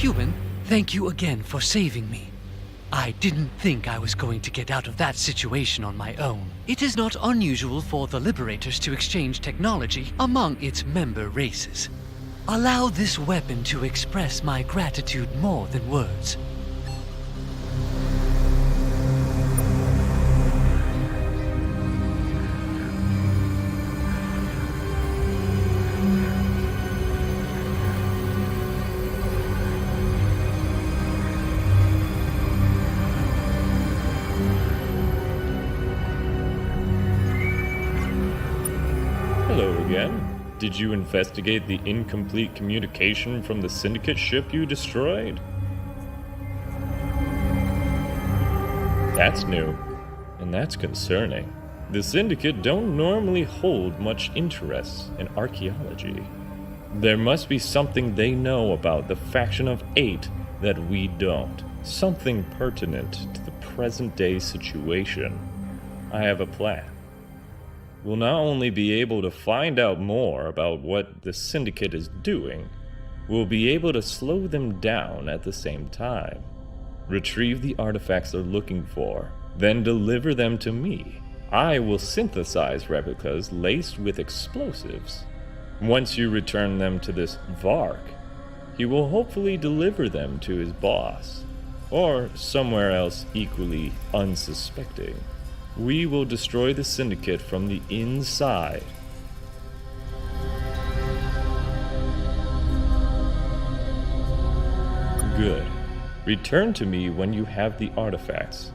Human, thank you again for saving me. I didn't think I was going to get out of that situation on my own. It is not unusual for the Liberators to exchange technology among its member races. Allow this weapon to express my gratitude more than words. Hello again. Did you investigate the incomplete communication from the Syndicate ship you destroyed? That's new, and that's concerning. The Syndicate don't normally hold much interest in archaeology. There must be something they know about the Faction of 8 that we don't. Something pertinent to the present-day situation. I have a plan. We'll not only be able to find out more about what the Syndicate is doing, we'll be able to slow them down at the same time. Retrieve the artifacts they're looking for, then deliver them to me. I will synthesize replicas laced with explosives. Once you return them to this Vark, he will hopefully deliver them to his boss, or somewhere else equally unsuspecting. We will destroy the Syndicate from the inside. Good. Return to me when you have the artifacts.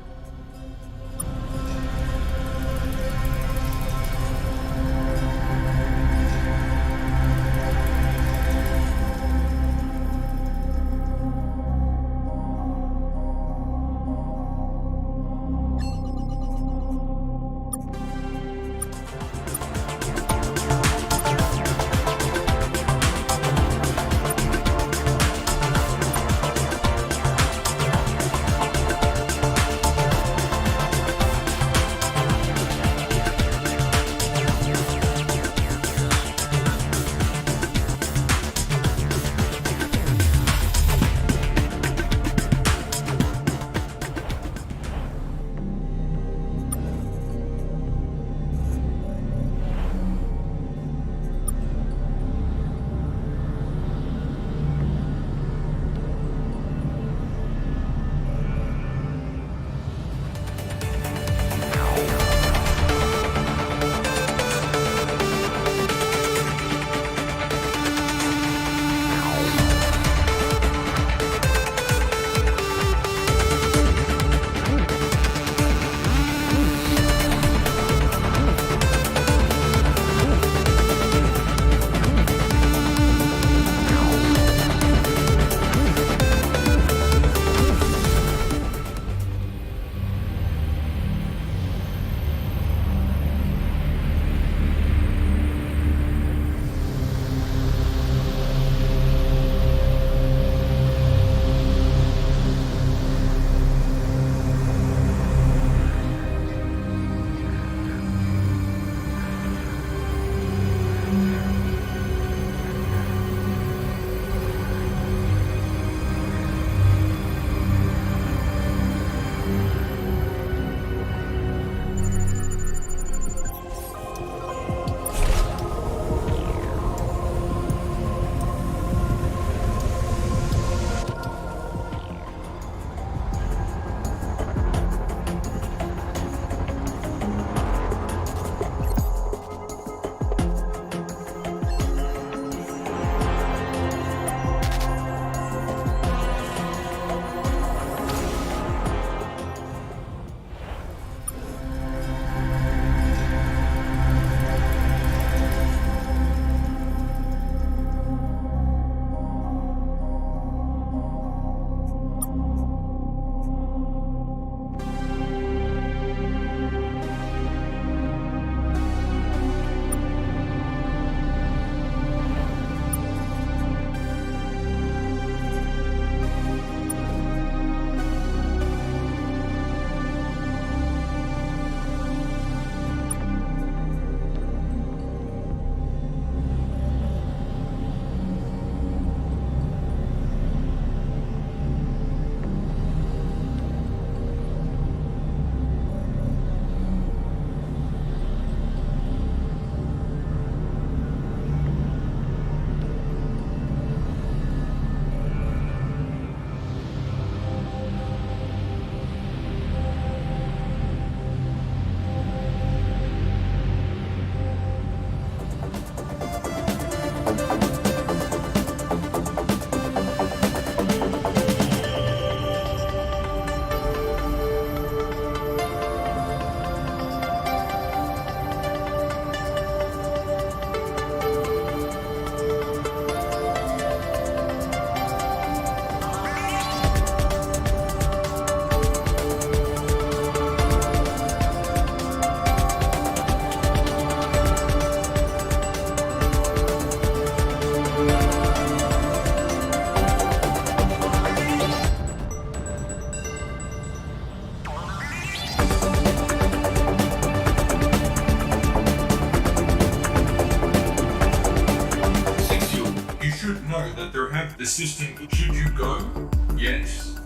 know that there have assistant should you go? Yes.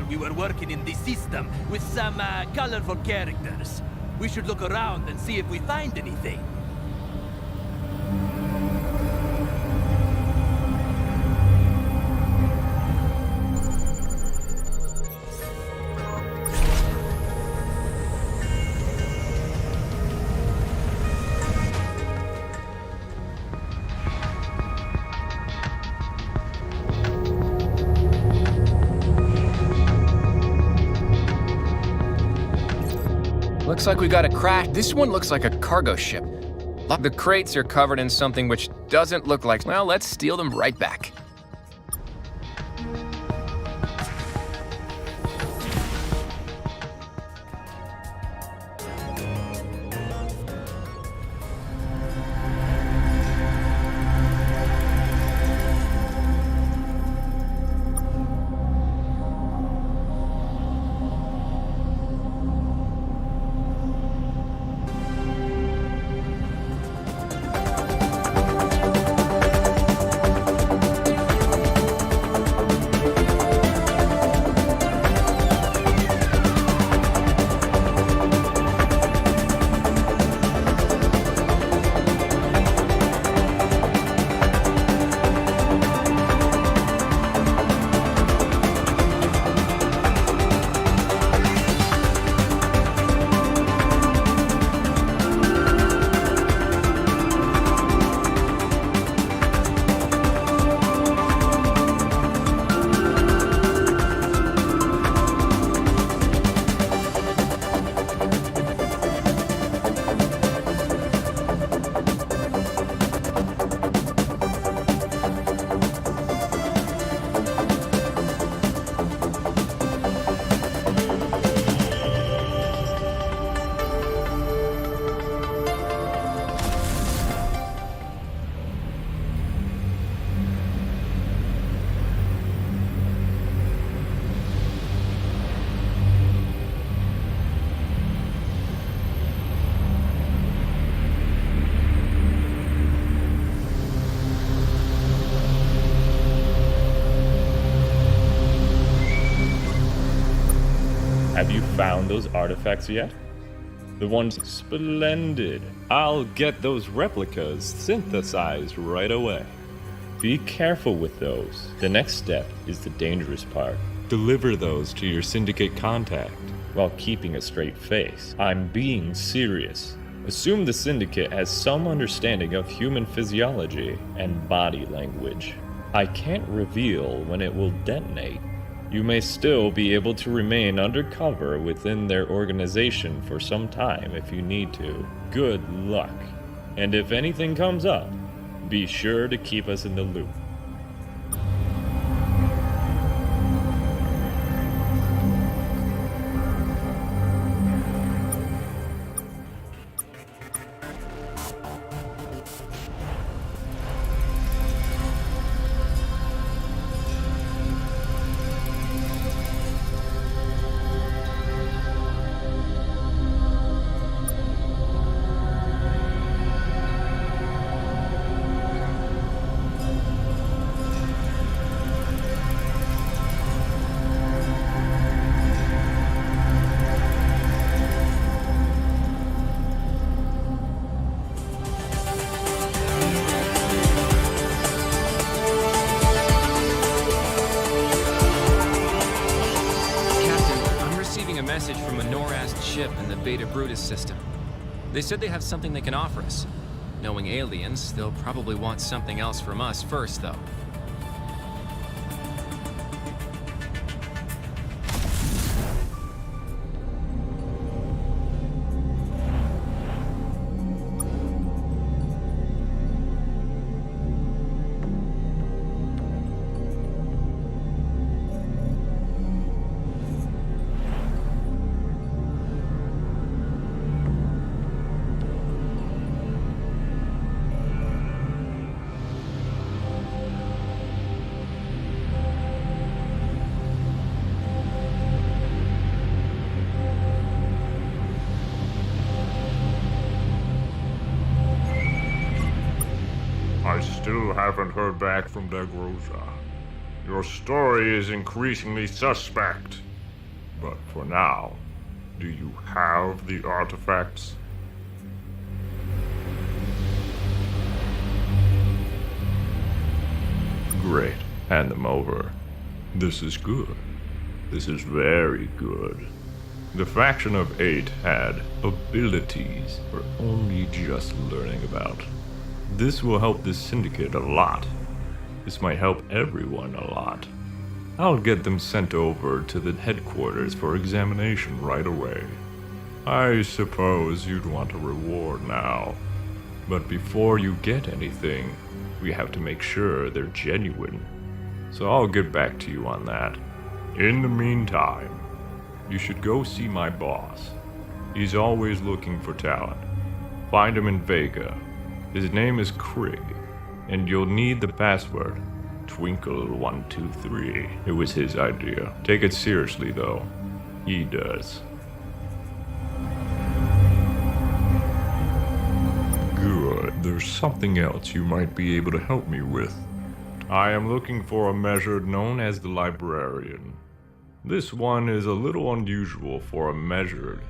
we were working in the system with some colorful characters. We should look around and see if we find anything. Looks like we got a crash. This one looks like a cargo ship. The crates are covered in something which doesn't look like... Well, let's steal them right back. Have you found those artifacts yet? The ones splendid. I'll get those replicas synthesized right away. Be careful with those. The next step is the dangerous part. Deliver those to your syndicate contact while keeping a straight face. I'm being serious. Assume the syndicate has some understanding of human physiology and body language. I can't reveal when it will detonate. You may still be able to remain undercover within their organization for some time if you need to. Good luck. And if anything comes up, be sure to keep us in the loop. From a Norast ship in the Beta Brutus system. They said they have something they can offer us. Knowing aliens, they'll probably want something else from us first, though. I still haven't heard back from Degrosa. Your story is increasingly suspect. But for now, do you have the artifacts? Great. Hand them over. This is good. This is very good. The faction of 8 had abilities we're only just learning about. This will help the Syndicate a lot. This might help everyone a lot. I'll get them sent over to the headquarters for examination right away. I suppose you'd want a reward now. But before you get anything, we have to make sure they're genuine. So I'll get back to you on that. In the meantime, you should go see my boss. He's always looking for talent. Find him in Vega. His name is Krieg, and you'll need the password, Twinkle123. It was his idea. Take it seriously, though. He does. Good. There's something else you might be able to help me with. I am looking for a measured known as the Librarian. This one is a little unusual for a measured.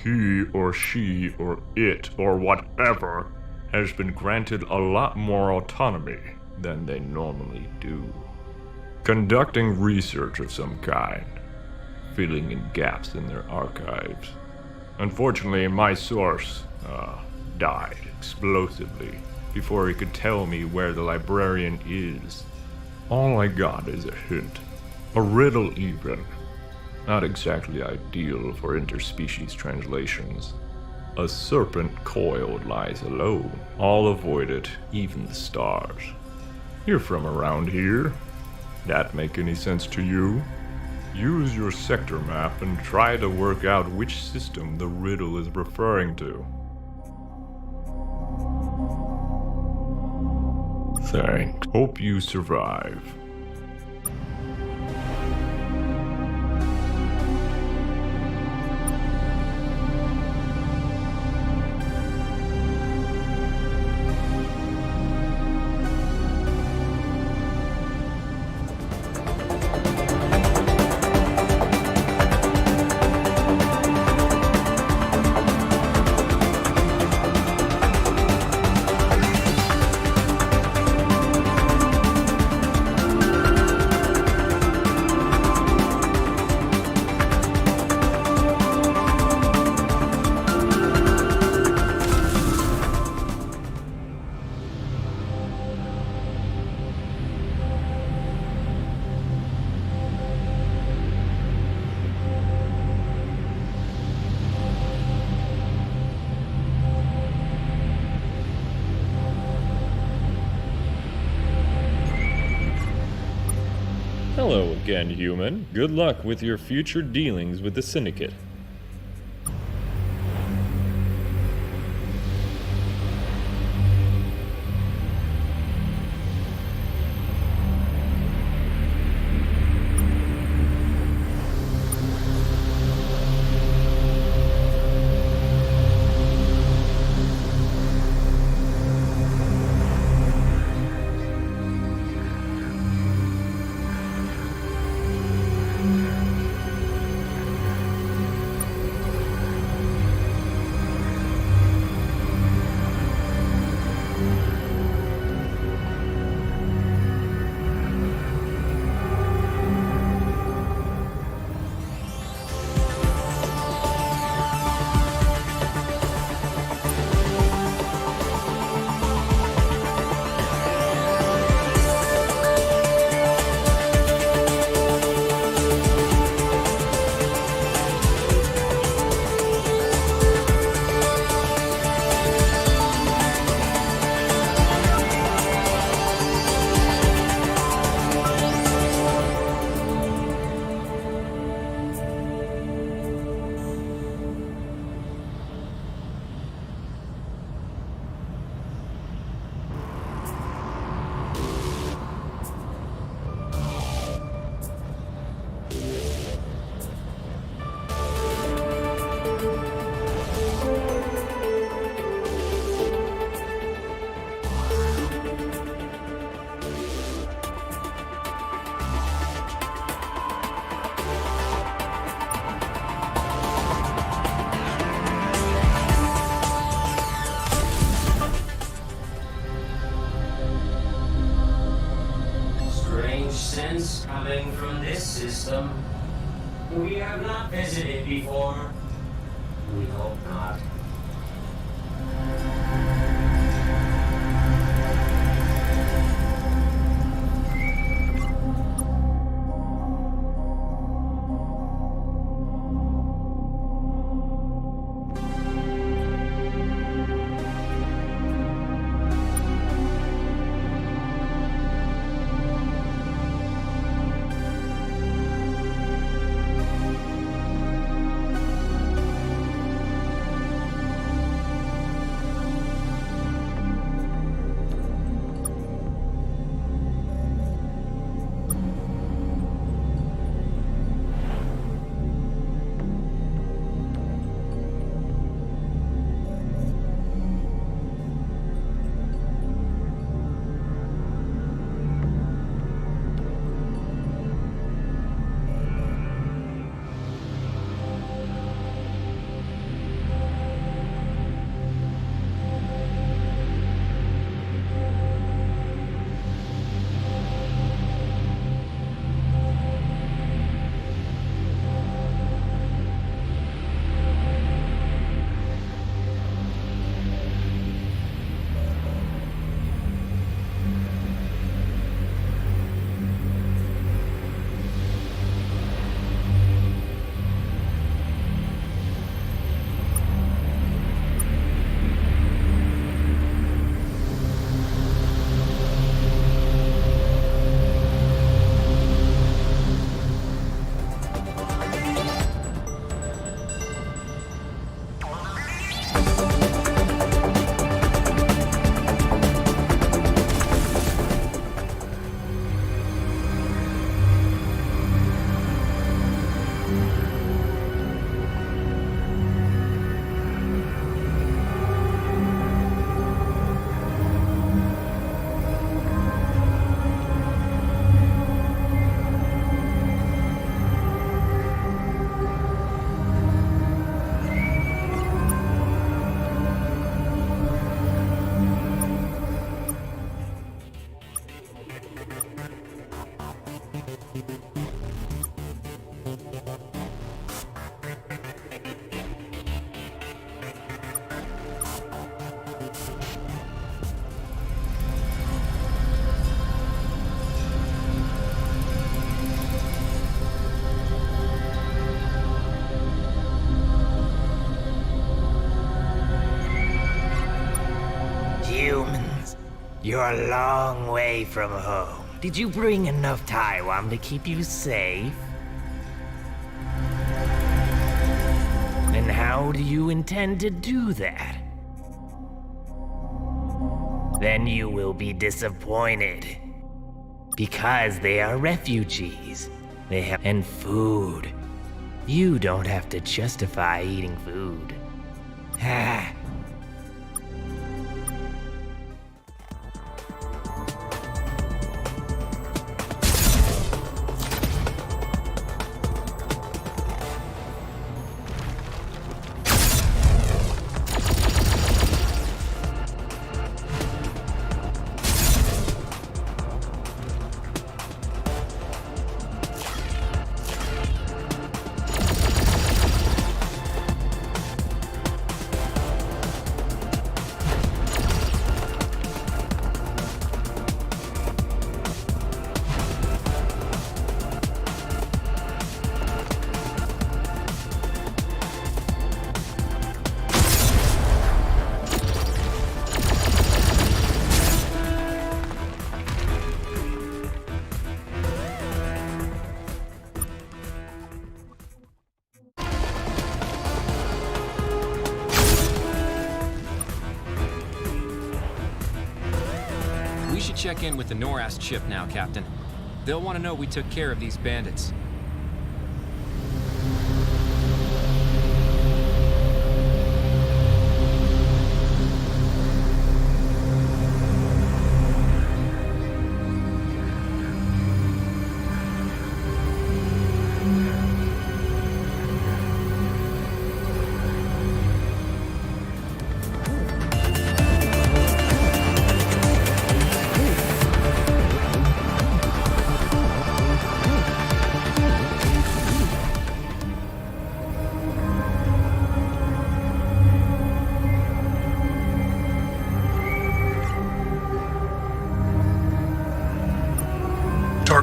He or she or it or whatever has been granted a lot more autonomy than they normally do. Conducting research of some kind, filling in gaps in their archives. Unfortunately, my source died explosively before he could tell me where the librarian is. All I got is a hint. A riddle even. Not exactly ideal for interspecies translations. A serpent coiled lies alone. All avoid it, even the stars. You're from around here. That make any sense to you? Use your sector map and try to work out which system the riddle is referring to. Thanks. Hope you survive. Hello again, human. Good luck with your future dealings with the Syndicate. system? We have not visited before. We hope not. Humans, you're a long way from home. Did you bring enough Taiwan to keep you safe? And how do you intend to do that? Then you will be disappointed. Because they are refugees. They have and food. You don't have to justify eating food. Ha. We should check in with the Norast ship now, Captain. They'll want to know we took care of these bandits.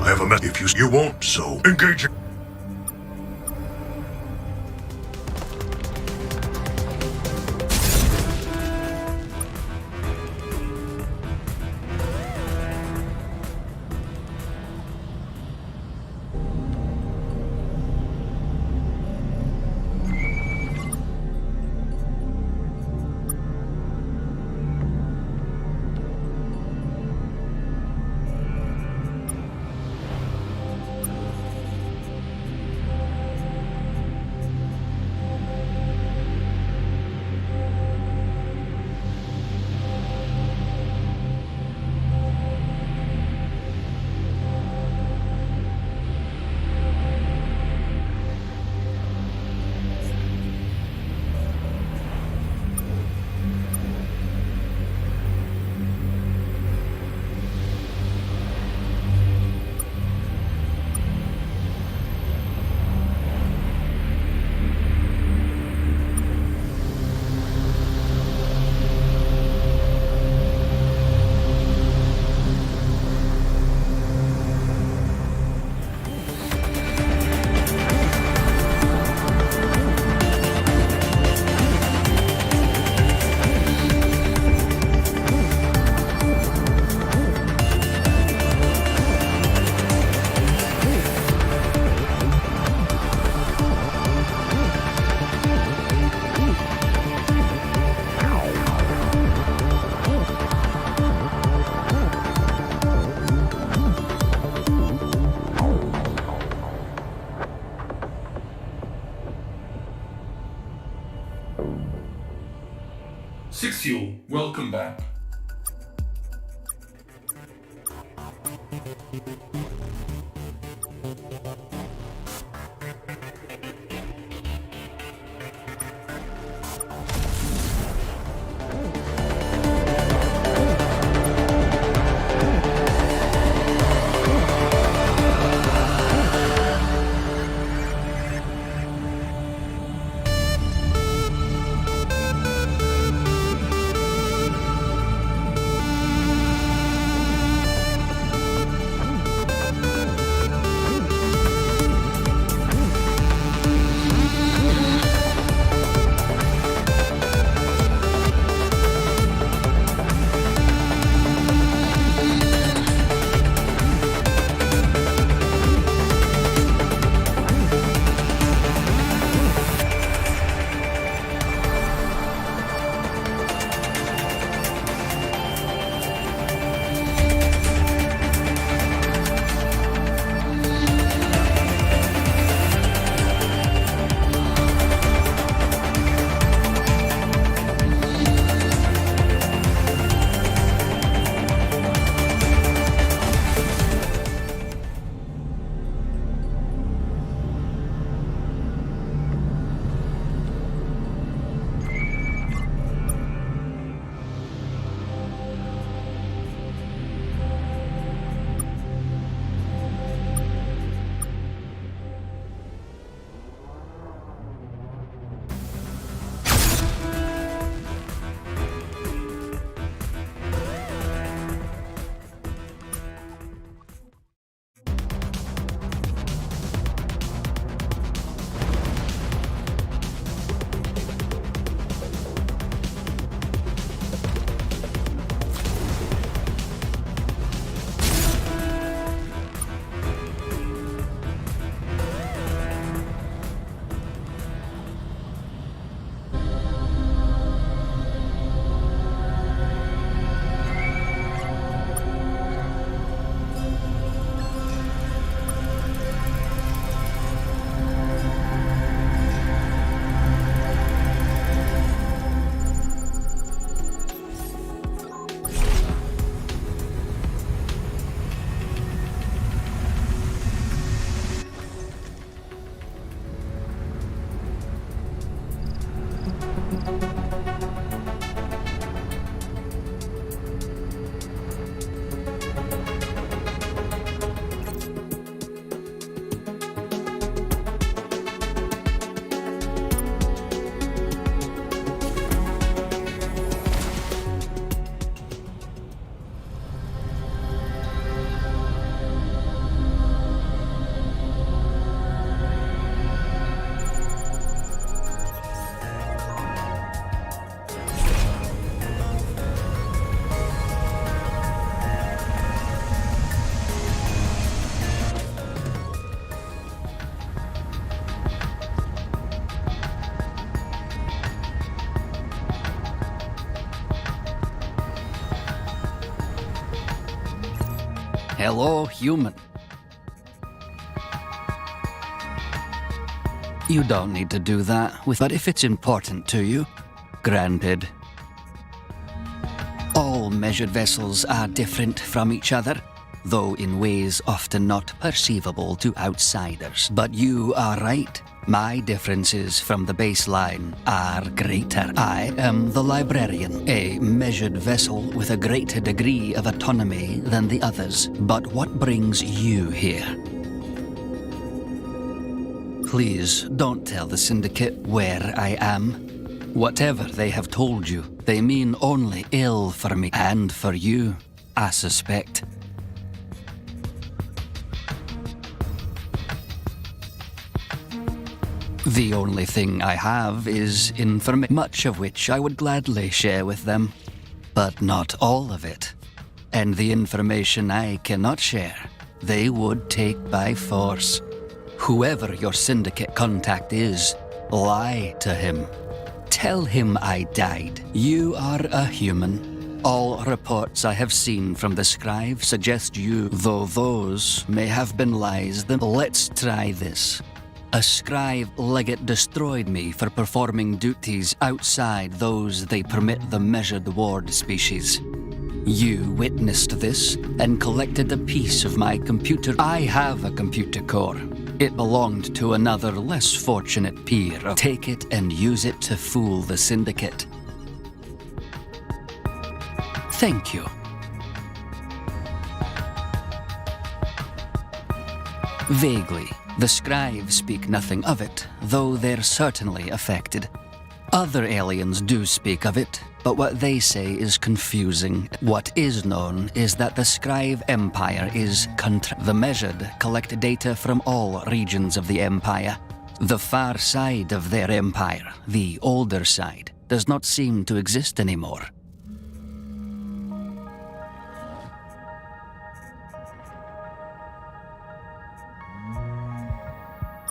have a message if you won't, so engage it. Sixiel, welcome back. Hello, human. You don't need to do that, but if it's important to you, granted. All measured vessels are different from each other, though in ways often not perceivable to outsiders. But you are right. My differences from the baseline are greater. I am the librarian, a measured vessel with a greater degree of autonomy than the others. But what brings you here? Please don't tell the Syndicate where I am. Whatever they have told you, they mean only ill for me and for you, I suspect. The only thing I have is information, much of which I would gladly share with them, but not all of it. And the information I cannot share, they would take by force. Whoever your Syndicate contact is, lie to him. Tell him I died. You are a human. All reports I have seen from the Scribe suggest you, though those may have been lies. Let's try this. A Scribe legate destroyed me for performing duties outside those they permit the measured ward species. You witnessed this and collected a piece of my computer. I have a computer core. It belonged to another less fortunate peer. Take it and use it to fool the Syndicate. Thank you. Vaguely. The Scribes speak nothing of it, though they're certainly affected. Other aliens do speak of it, but what they say is confusing. What is known is that the Scribe Empire is the Measured collect data from all regions of the Empire. The far side of their empire, the older side, does not seem to exist anymore.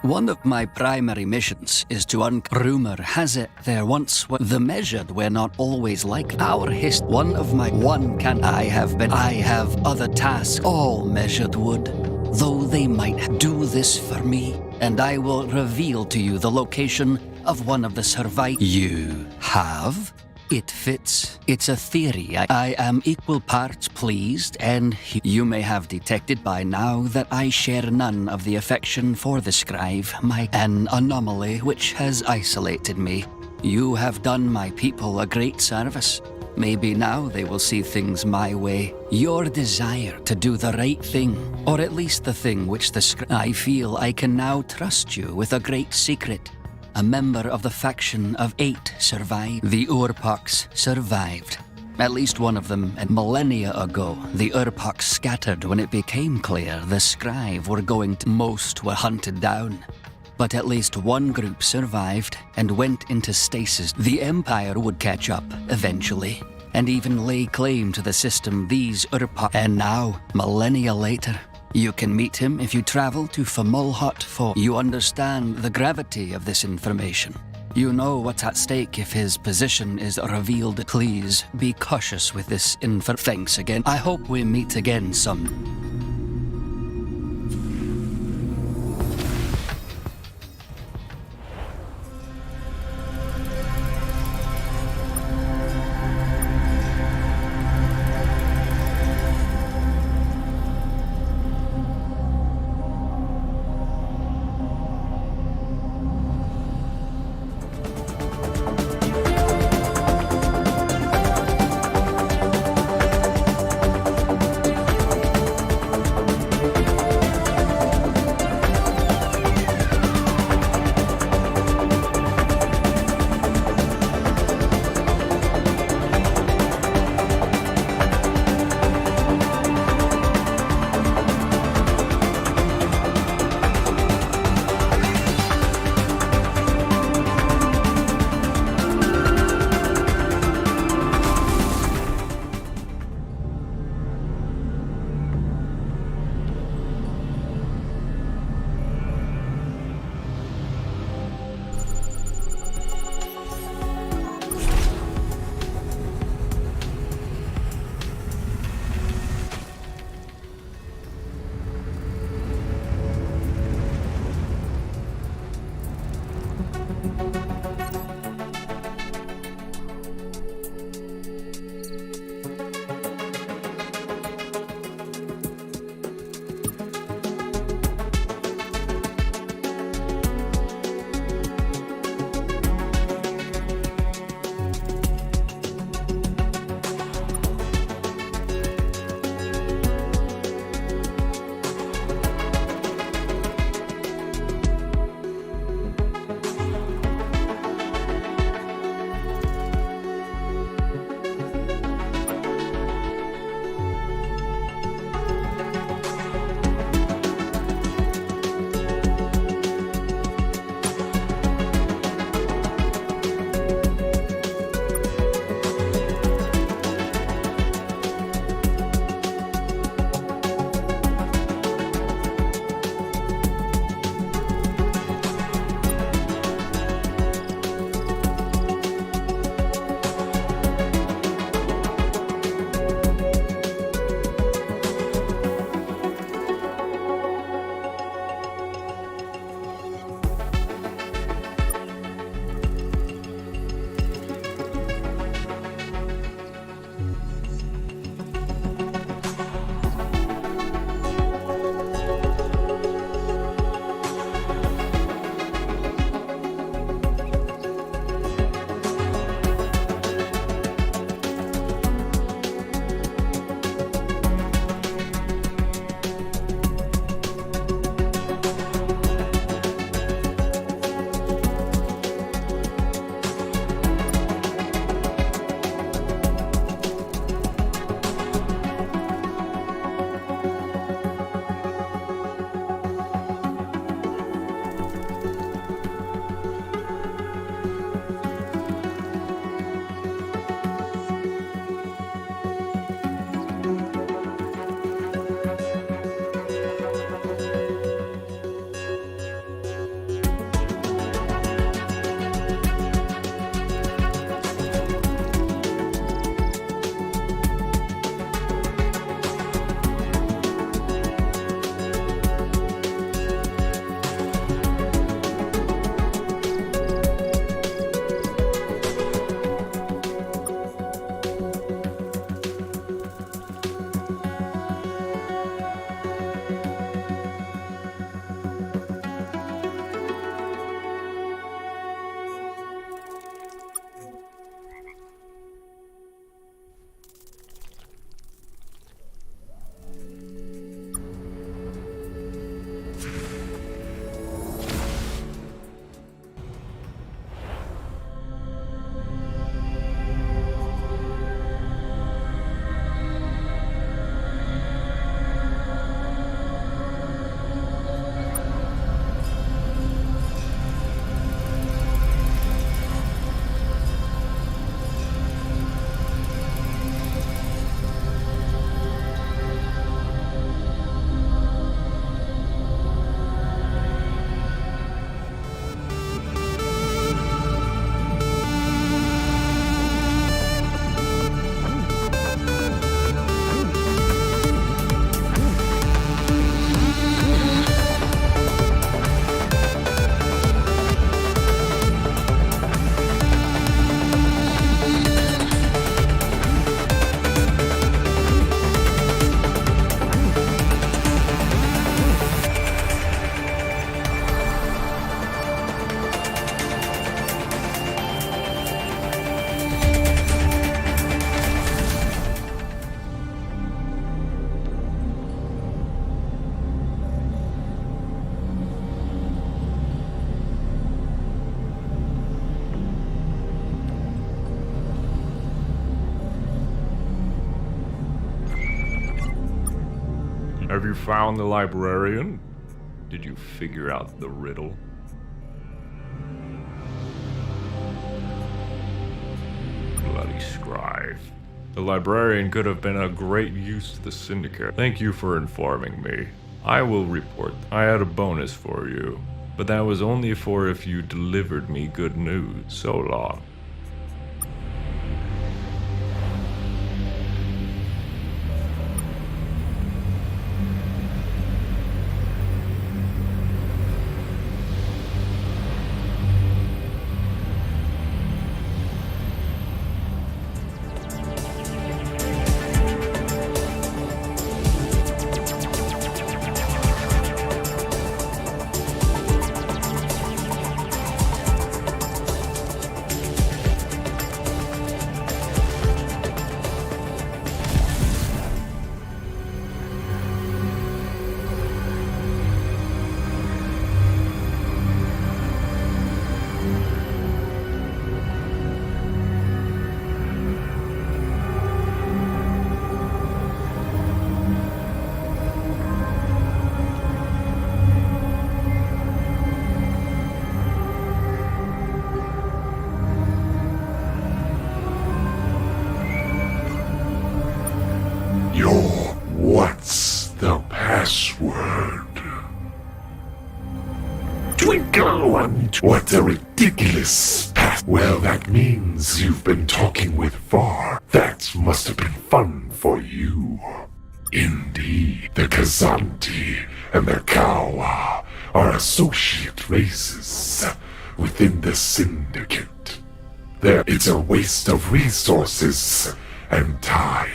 One of my primary missions is to rumor has it there once were the Measured were not always like our One of my I have other tasks all Measured would, though they might do this for me, and I will reveal to you the location of one of the survivors. You have? It fits. It's a theory. I am equal parts pleased, and you may have detected by now that I share none of the affection for the Scribe, an anomaly which has isolated me. You have done my people a great service. Maybe now they will see things my way. Your desire to do the right thing, or at least the thing which I feel I can now trust you with a great secret. A member of the faction of 8 survived. The Urpoks survived. At least one of them, and millennia ago, the Urpoks scattered when it became clear the Scribe were going to. Most were hunted down. But at least one group survived and went into stasis. The Empire would catch up, eventually, and even lay claim to the system these Urpoks. And now, millennia later, you can meet him if you travel to Famulhot 4. You understand the gravity of this information. You know what's at stake if his position is revealed. Please be cautious with this info. Thanks again. I hope we meet again soon. Have you found the librarian? Did you figure out the riddle? Bloody scribe. The librarian could have been a great use to the Syndicate. Thank you for informing me. I will report. I had a bonus for you, but that was only for if you delivered me good news. So long. What's the password? Twinkle one. What a ridiculous Well, that means you've been talking with Var. That must have been fun for you. Indeed, the Kazanti and the Kawa are associate races within the Syndicate. It's a waste of resources and time.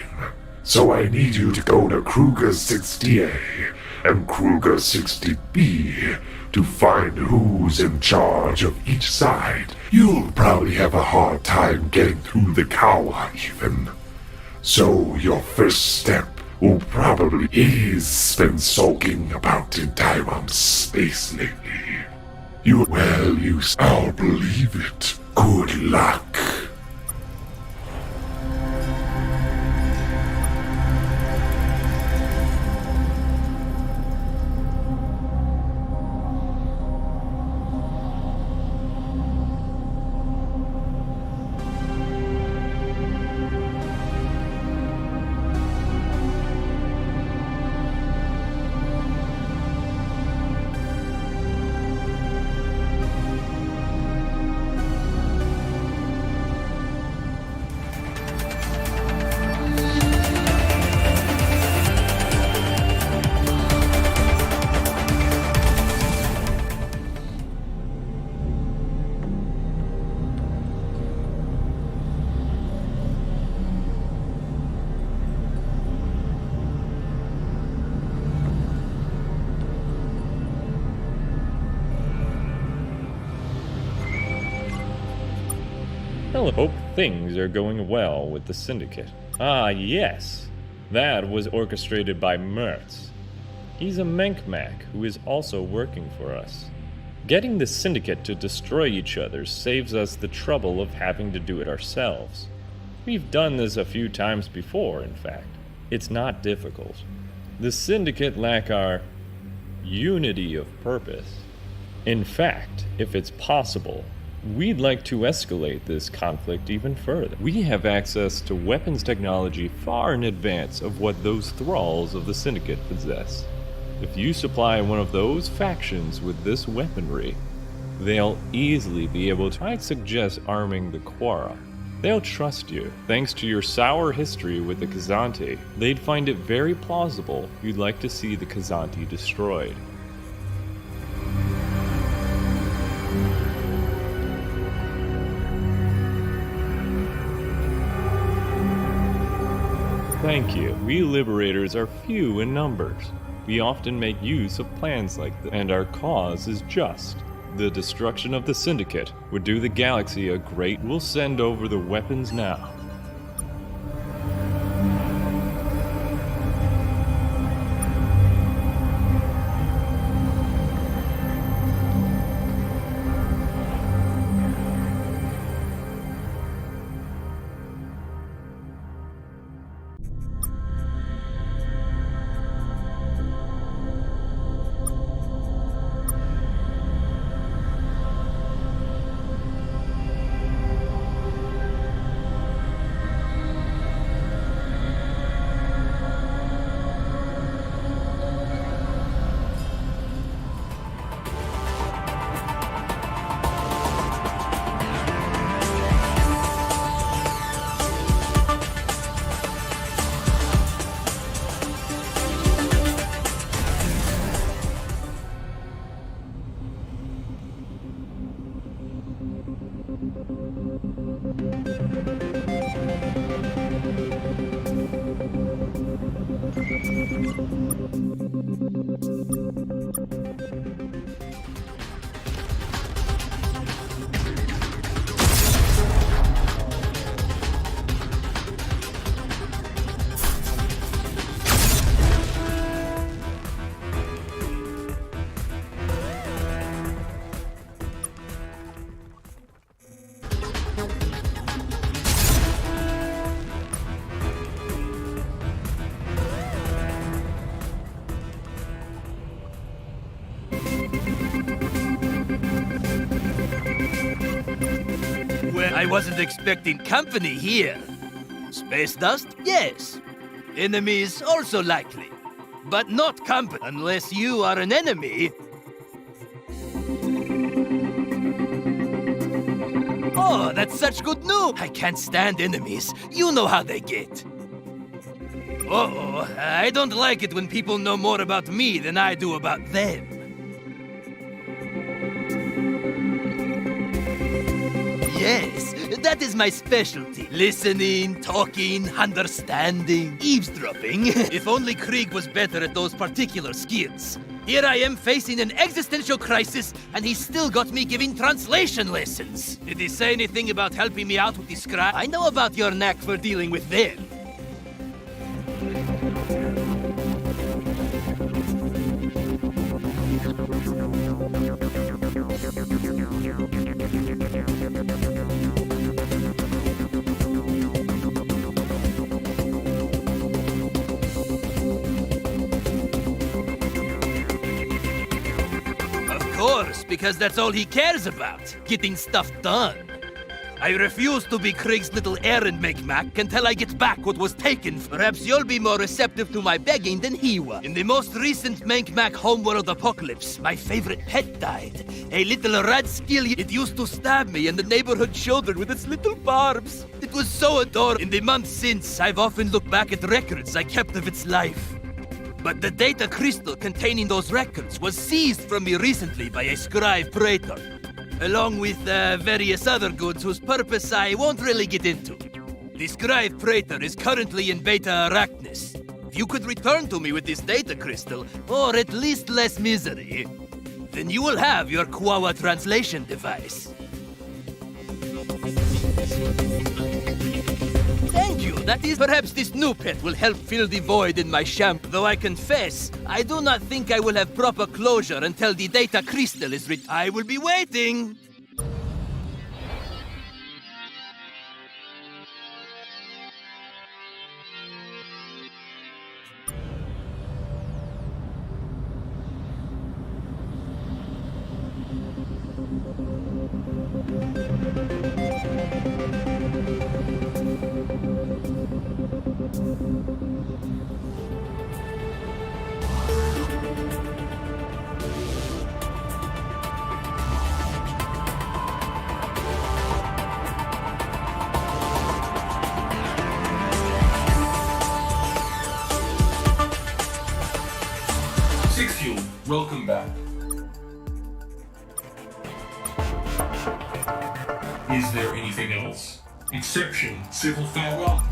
So I need you to go to Kruger 60A and Kruger 60B to find who's in charge of each side. You'll probably have a hard time getting through the Kawa even. So your first step will probably is been sulking about in Taiwan space lately. I'll believe it. Good luck. Well, I hope things are going well with the Syndicate. Ah, yes. That was orchestrated by Mertz. He's a Menkmak who is also working for us. Getting the Syndicate to destroy each other saves us the trouble of having to do it ourselves. We've done this a few times before, in fact. It's not difficult. The Syndicate lack our unity of purpose. In fact, if it's possible, we'd like to escalate this conflict even further. We have access to weapons technology far in advance of what those thralls of the Syndicate possess. If you supply one of those factions with this weaponry, they'll easily be able to. I'd suggest arming the Quara. They'll trust you. Thanks to your sour history with the Kazanti, they'd find it very plausible you'd like to see the Kazanti destroyed. Thank you. We Liberators are few in numbers. We often make use of plans like this, and our cause is just. The destruction of the Syndicate would do the galaxy a great. We'll send over the weapons now. wasn't expecting company here. Space dust? Yes. Enemies? Also likely. But not company, unless you are an enemy. Oh, that's such good news! I can't stand enemies. You know how they get. Uh-oh, I don't like it when people know more about me than I do about them. Yes, that is my specialty. Listening, talking, understanding, eavesdropping. If only Krieg was better at those particular skills. Here I am facing an existential crisis, and he's still got me giving translation lessons. Did he say anything about helping me out with the scribe? I know about your knack for dealing with them. Of course, because that's all he cares about, getting stuff done. I refuse to be Krieg's little errand make-mac until I get back what was taken. Perhaps you'll be more receptive to my begging than he was. In the most recent Mank-Mac homeworld apocalypse, my favorite pet died. A little red skilly. It used to stab me and the neighborhood children with its little barbs. It was so adorable. In the months since, I've often looked back at records I kept of its life. But the data crystal containing those records was seized from me recently by a scribe praetor, along with various other goods whose purpose I won't really get into. The scribe praetor is currently in Beta Arachnis. If you could return to me with this data crystal, or at least less misery, then you will have your Kwawa translation device. Thank you. That is, perhaps this new pet will help fill the void in my shampoo. Though I confess, I do not think I will have proper closure until the data crystal is I will be waiting. Welcome back. Is there anything else? Exception, civil farewell.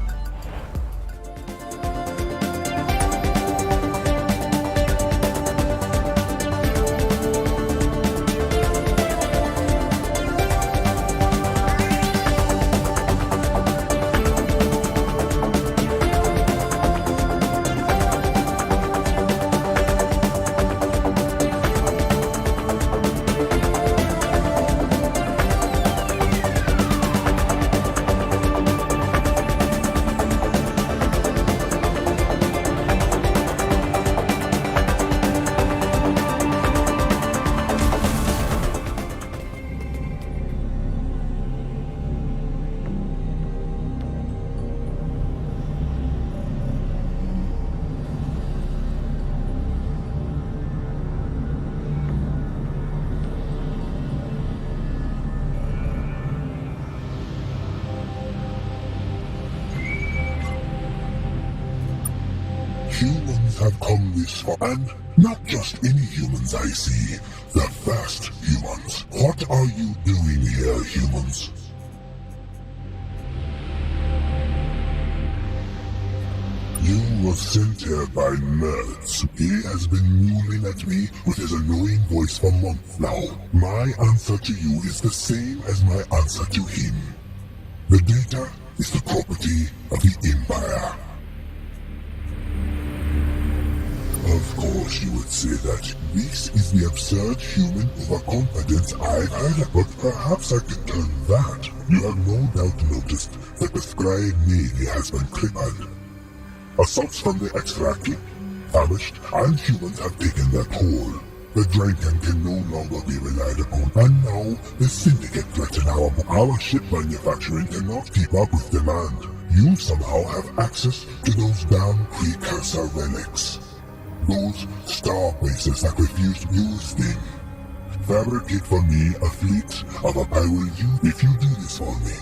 Humans have come this far, and not just any humans I see, the first humans. What are you doing here, humans? You were sent here by Mertz. He has been mewling at me with his annoying voice for months now. My answer to you is the same as my answer to him. The data is the property of the Empire. Of course you would say that this is the absurd human overconfidence I've heard, but perhaps I could turn that. You have no doubt noticed that the scribe navy has been crippled. Assaults from the Extracti, famished, and humans have taken their toll. The Draken can no longer be relied upon, and now the Syndicate threaten our ship manufacturing cannot keep up with demand. You somehow have access to those damn precursor relics. Those star bases that refuse to use them. Fabricate for me a fleet of a pirate if you do this for me.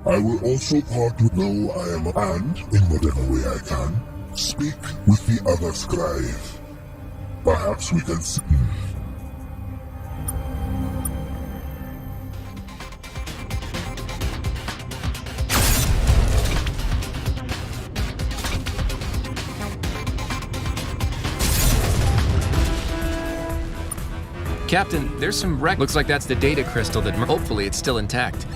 I will also part with though I am and, in whatever way I can, speak with the other scribe. Perhaps we can see. Captain, there's some wreck. Looks like that's the data crystal that... Hopefully it's still intact.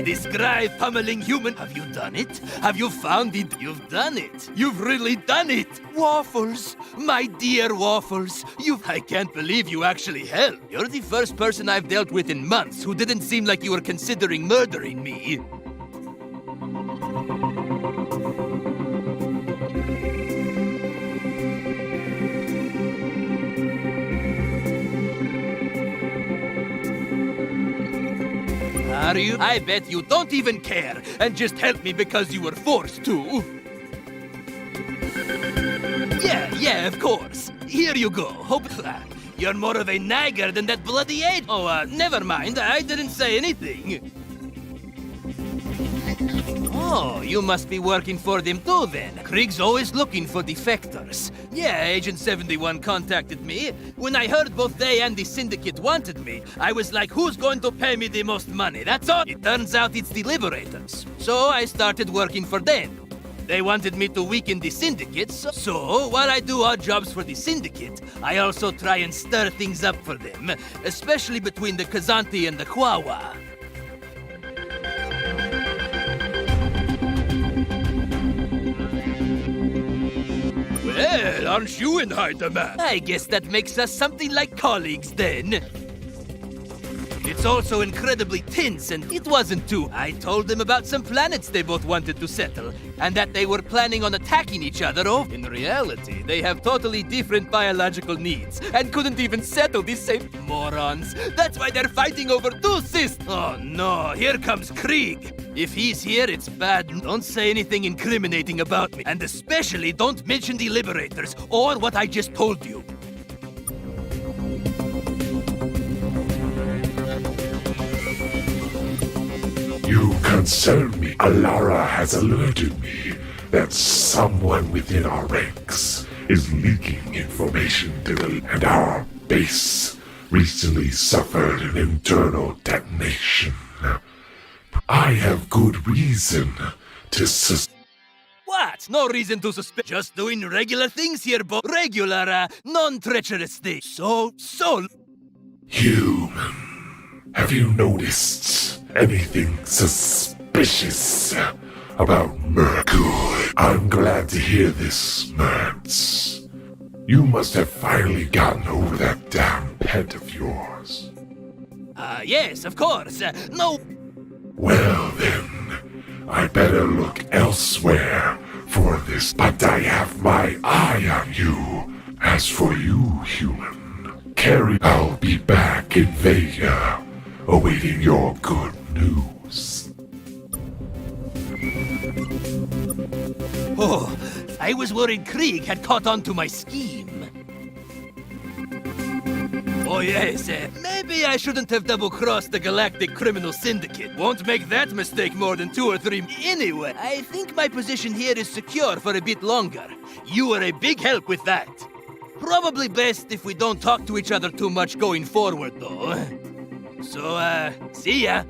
Describe pummeling human. Have you done it? Have you found it? You've done it. You've really done it. Waffles, my dear Waffles. I can't believe you actually helped. You're the first person I've dealt with in months who didn't seem like you were considering murdering me. Are you? I bet you don't even care and just help me because you were forced to. Yeah, of course. Here you go. Hope you're more of a nagger than that bloody ape. Oh, never mind. I didn't say anything. Oh, you must be working for them too then. Krieg's always looking for defectors. Yeah, Agent 71 contacted me. When I heard both they and the Syndicate wanted me, I was like, who's going to pay me the most money? That's all. It turns out it's the Liberators. So I started working for them. They wanted me to weaken the Syndicate, so while I do odd jobs for the Syndicate, I also try and stir things up for them, especially between the Kazanti and the Kwawa. Well, aren't you in high demand? I guess that makes us something like colleagues then. It's also incredibly tense, and it wasn't too. I told them about some planets they both wanted to settle, and that they were planning on attacking each other. In reality, they have totally different biological needs, and couldn't even settle these same morons. That's why they're fighting over two systems. Oh no, here comes Krieg. If he's here, it's bad. Don't say anything incriminating about me, and especially don't mention the Liberators, or what I just told you. You concern me. Alara has alerted me that someone within our ranks is leaking information to and our base recently suffered an internal detonation. I have good reason to What? No reason to suspect. Just doing regular things here, regular, non-treacherous things. So... Human, have you noticed anything suspicious about Mercury? I'm glad to hear this, Mertz. You must have finally gotten over that damn pet of yours. Yes, of course. No... Well then, I better look elsewhere for this, but I have my eye on you. As for you, human, I'll be back in Vega, awaiting your good news. Oh, I was worried Krieg had caught on to my scheme. Oh yes, maybe I shouldn't have double-crossed the Galactic Criminal Syndicate. Won't make that mistake more than 2 or 3... Anyway, I think my position here is secure for a bit longer. You were a big help with that. Probably best if we don't talk to each other too much going forward, though. So, see ya.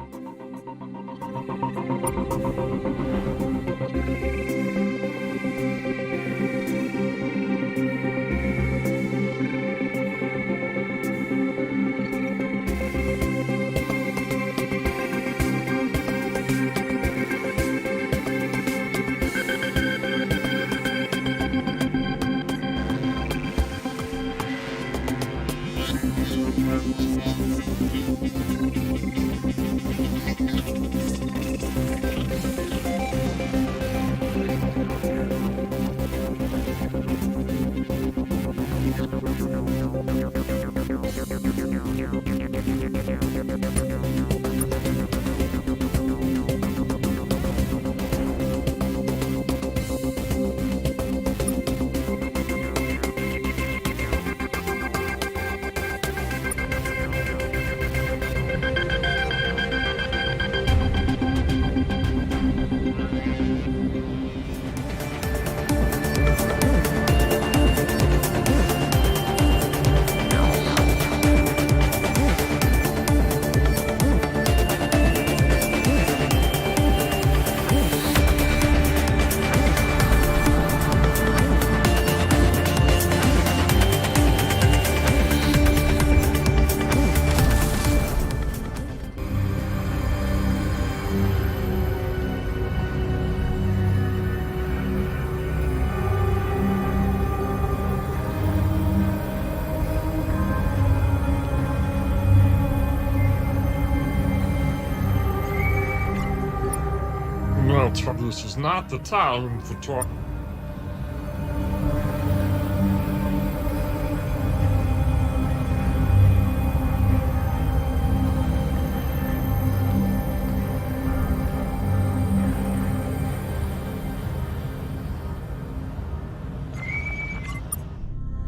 This is not the time for talk.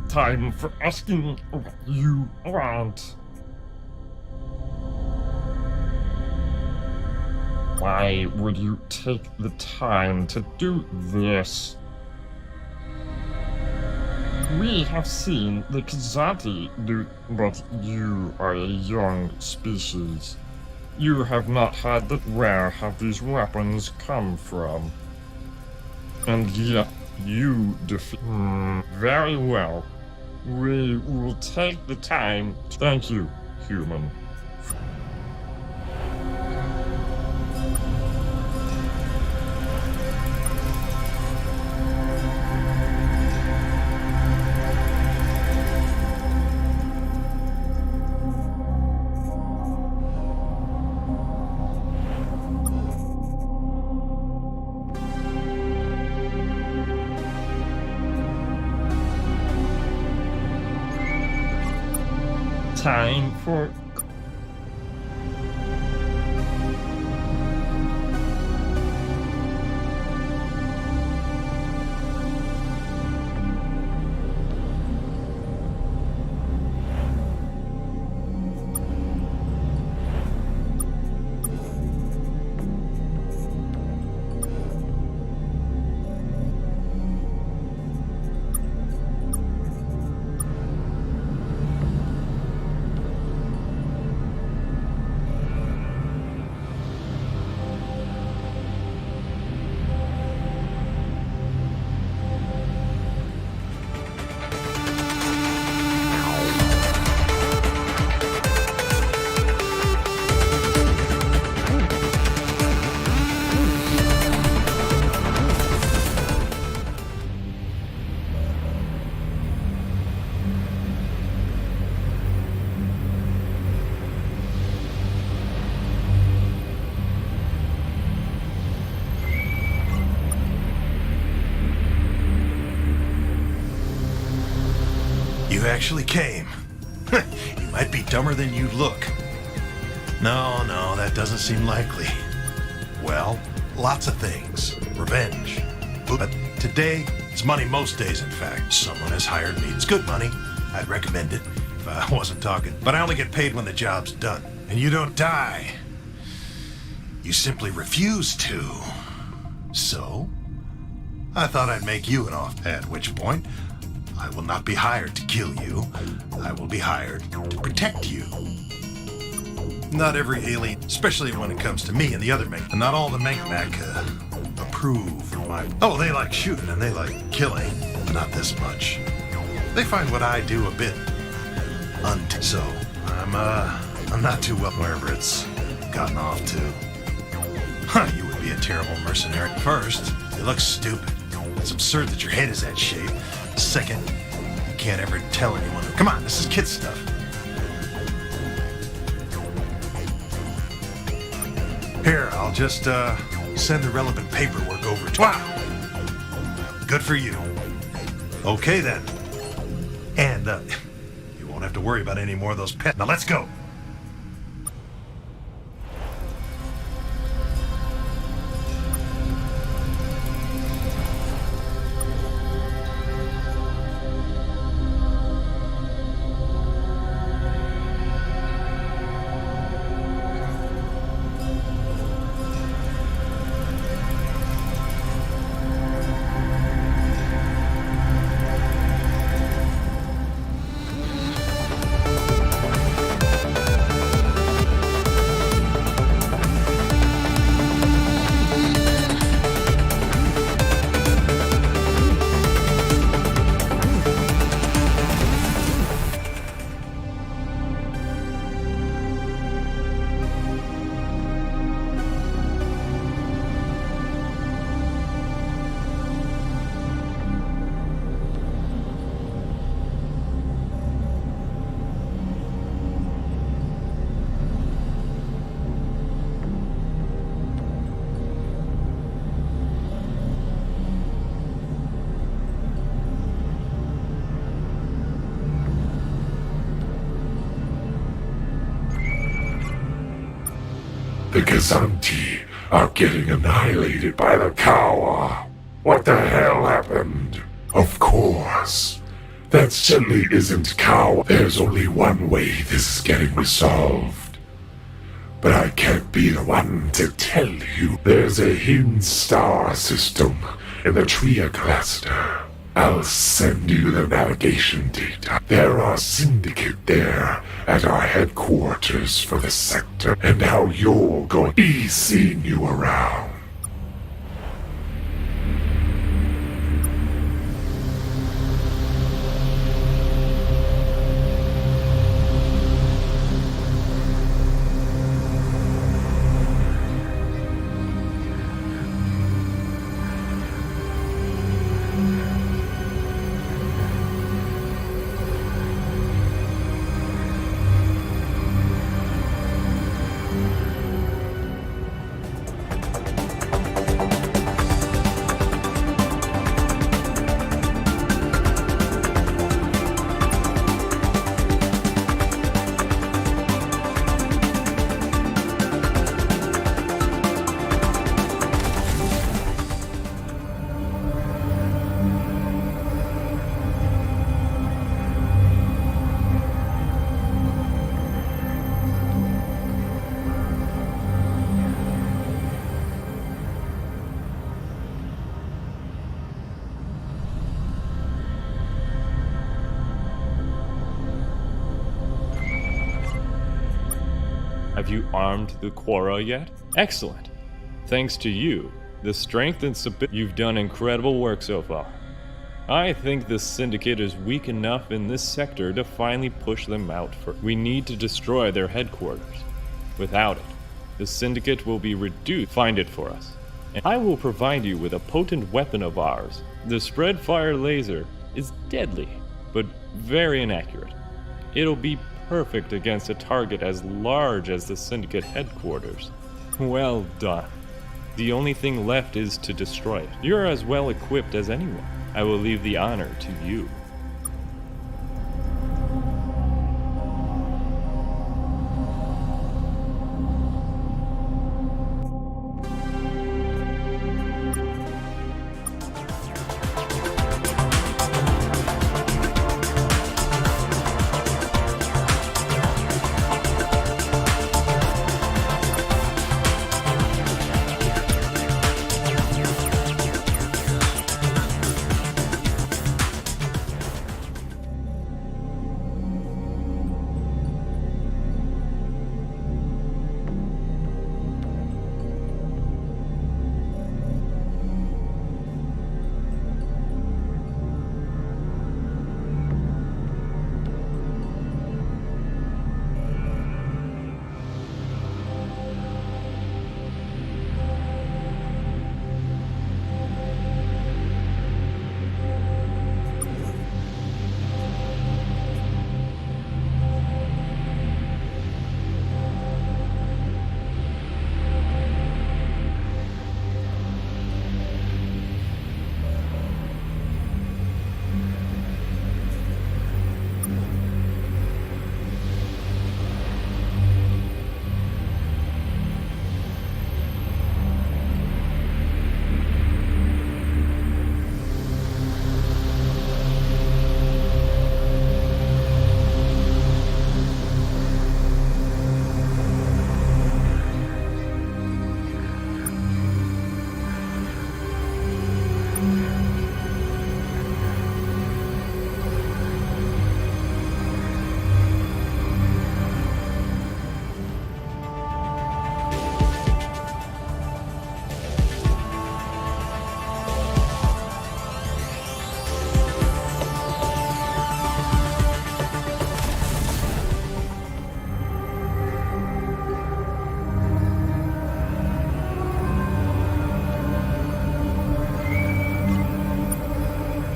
Time for asking what you want. Why would you take the time to do this? We have seen the Kazati do, but you are a young species. You have not had the... Where have these weapons come from? And yet, you defeat... very well. We will take the time to... Thank you, human. time for... You actually came. You might be dumber than you look. No, that doesn't seem likely. Well, lots of things. Revenge. But today, it's money most days, in fact. Someone has hired me. It's good money. I'd recommend it if I wasn't talking. But I only get paid when the job's done. And you don't die. You simply refuse to. So, I thought I'd make you an offer, at which point, I will not be hired to kill you. I will be hired to protect you. Not every alien, especially when it comes to me and the other Mech, and not all the Mech approve of my... Oh, they like shooting and they like killing, but not this much. They find what I do a bit so I'm not too well wherever it's gotten off to. You would be a terrible mercenary. First, you look stupid. It's absurd that your head is that shape. Second, you can't ever tell anyone. Come on, this is kid stuff. Here, I'll just send the relevant paperwork over to... Wow! Good for you. Okay then. And you won't have to worry about any more of those pets. Now let's go. The Kazanti are getting annihilated by the Kawa. What the hell happened? Of course. That certainly isn't Kawa. There's only one way this is getting resolved. But I can't be the one to tell you. There's a hidden star system in the Tria cluster. I'll send you the navigation data. There are syndicate there at our headquarters for the sector, and how you're going to be seeing you around. Have you armed the Quora yet? Excellent. Thanks to you, the strength and stability, you've done incredible work so far. I think the Syndicate is weak enough in this sector to finally push them out for. We need to destroy their headquarters. Without it, the Syndicate will be reduced. Find it for us. And I will provide you with a potent weapon of ours. The spread fire laser is deadly, but very inaccurate. It'll be perfect against a target as large as the Syndicate headquarters. Well done. The only thing left is to destroy it. You're as well equipped as anyone. I will leave the honor to you.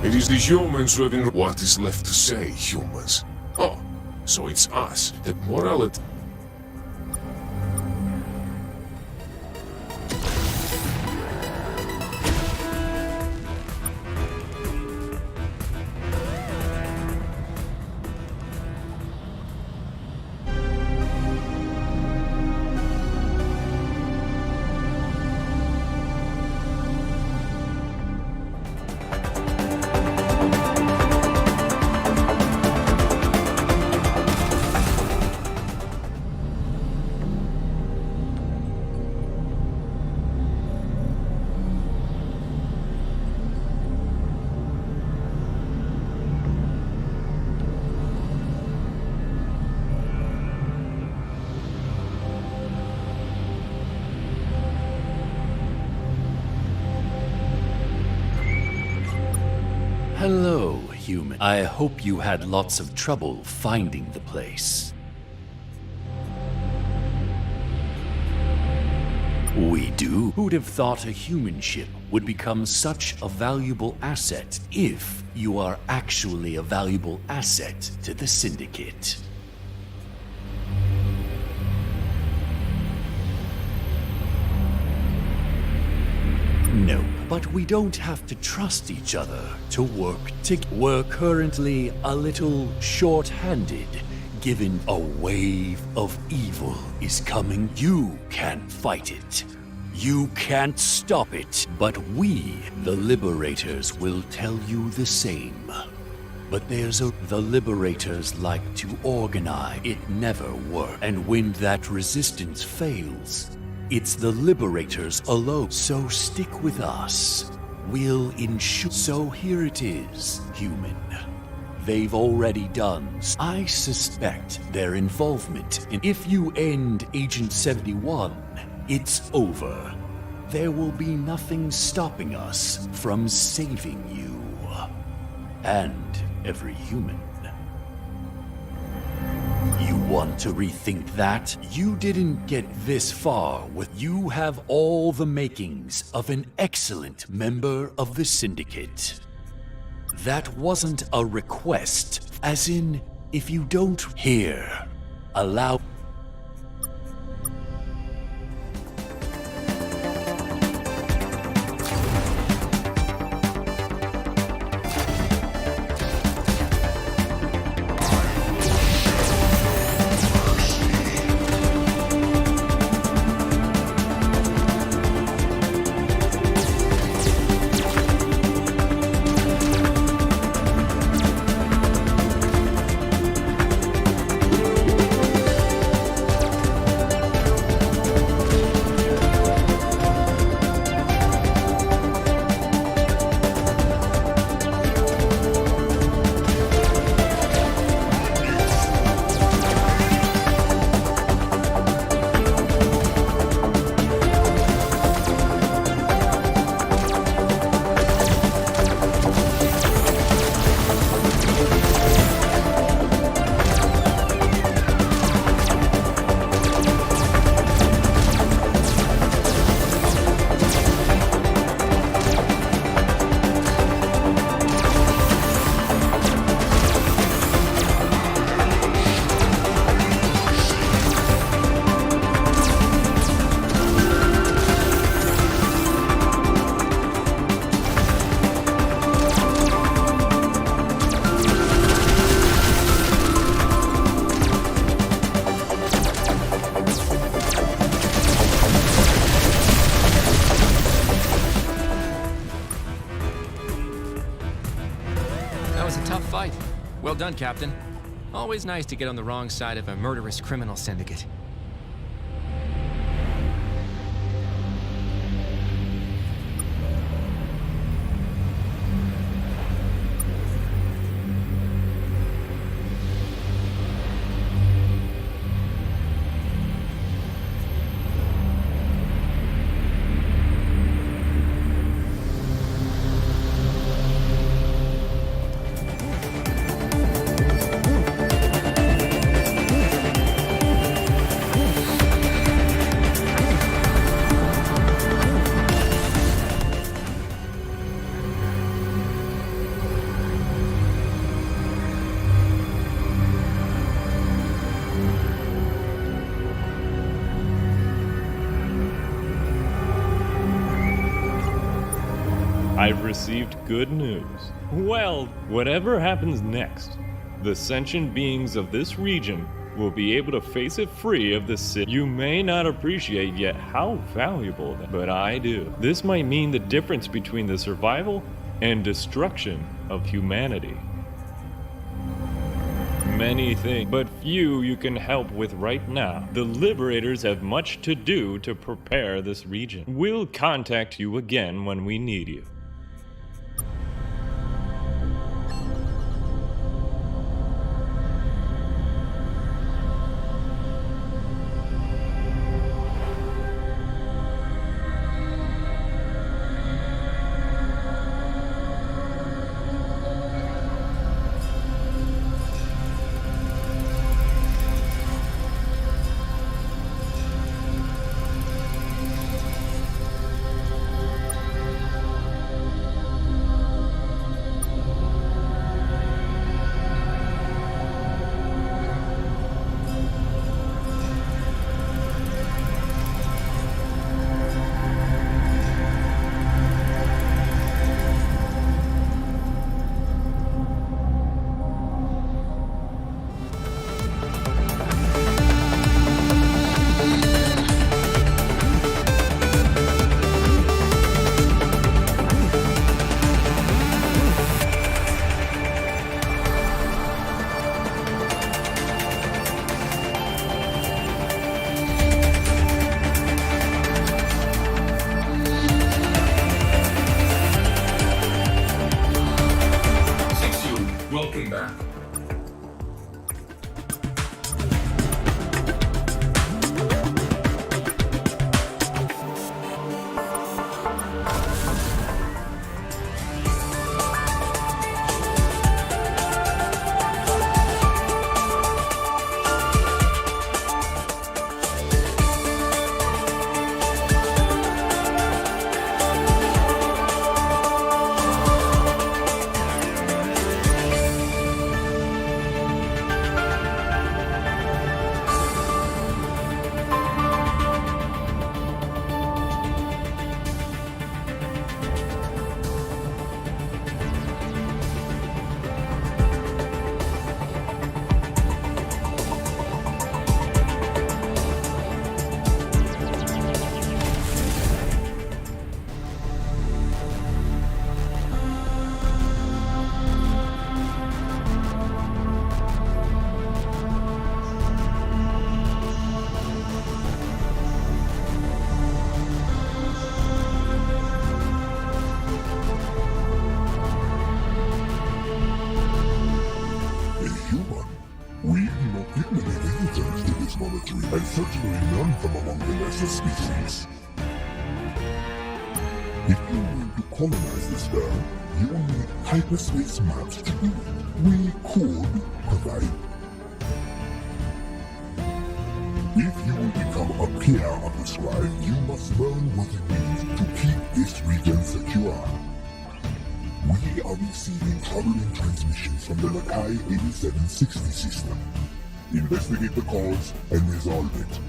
It is the humans who have been... What is left to say, humans? Oh, so it's us, that morality... Hello, human. I hope you had lots of trouble finding the place. We do? Who'd have thought a human ship would become such a valuable asset if you are actually a valuable asset to the Syndicate? No, but we don't have to trust each other to work together. We're currently a little short-handed, given a wave of evil is coming. You can't fight it. You can't stop it. But we, the Liberators, will tell you the same. But the Liberators like to organize. It never works. And when that resistance fails, it's the Liberators alone. So stick with us. We'll ensure. So here it is, human. they've already done. I suspect their involvement in. If you end Agent 71, it's over. There will be nothing stopping us from saving you. And every human. You want to rethink that? You didn't get this far with. You have all the makings of an excellent member of the Syndicate. That wasn't a request, as in, if you don't hear, allow. Well done, Captain. Always nice to get on the wrong side of a murderous criminal syndicate. I've received good news. Well, whatever happens next, the sentient beings of this region will be able to face it free of the city. You may not appreciate yet how valuable that, but I do. This might mean the difference between the survival and destruction of humanity. Many things, but few you can help with right now. The Liberators have much to do to prepare this region. We'll contact you again when we need you. We do not get many visitors to this monitory, and certainly none from among the lesser species. If you were to colonize this world, you will need hyperspace maps to do it. We could provide. If you will become a peer of the scribe, you must learn what it means to keep this region secure. We are receiving troubling transmissions from the Makai 8760 system. Investigate the cause and resolve it,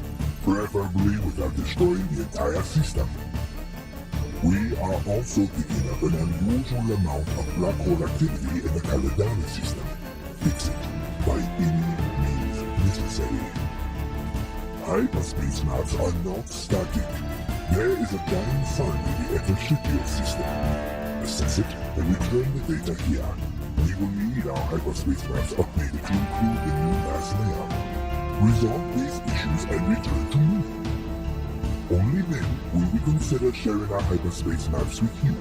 preferably without destroying the entire system. We are also picking up an unusual amount of black hole activity in the Caledana system. Fix it by any means necessary. Hyperspace maps are not static. There is a giant sun in the Etershipio system. Assess it and return the data here. We will need our hyperspace maps updated to include the new mass layout. Resolve these issues and return to me. Only then will we consider sharing our hyperspace maps with you.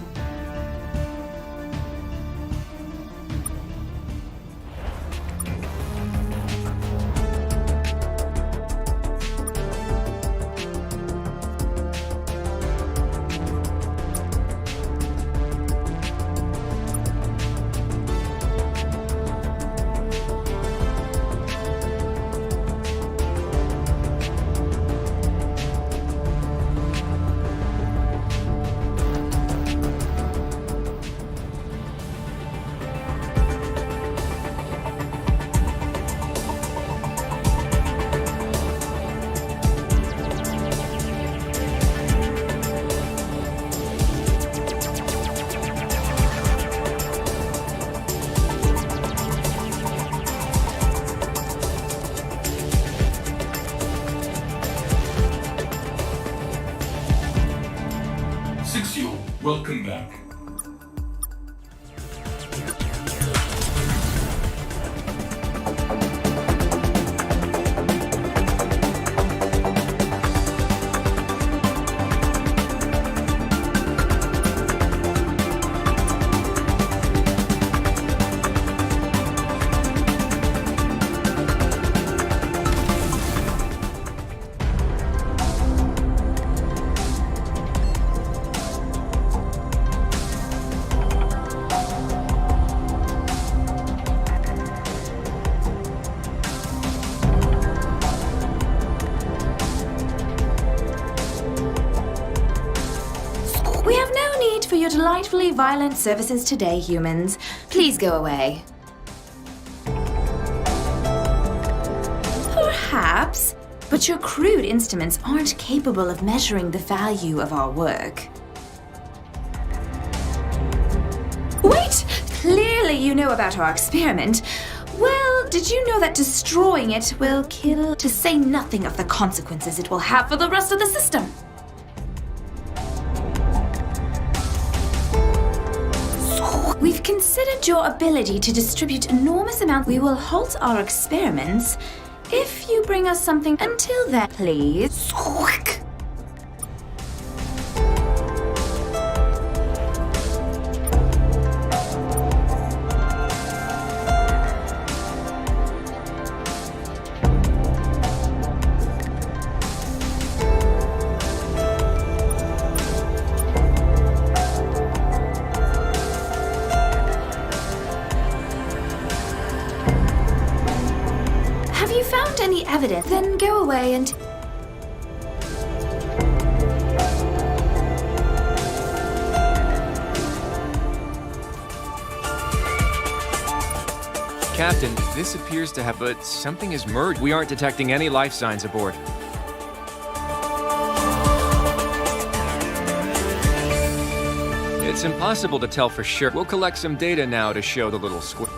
Welcome back. For your delightfully violent services today, humans. Please go away. Perhaps, but your crude instruments aren't capable of measuring the value of our work. Wait! Clearly you know about our experiment. Well, did you know that destroying it will kill, to say nothing of the consequences it will have for the rest of the system? We've considered your ability to distribute enormous amounts. We will halt our experiments if you bring us something. Until then, please. Have you found any evidence? Then go away and... Captain, this appears to have, but something has merged. We aren't detecting any life signs aboard. It's impossible to tell for sure. We'll collect some data now to show the little squid.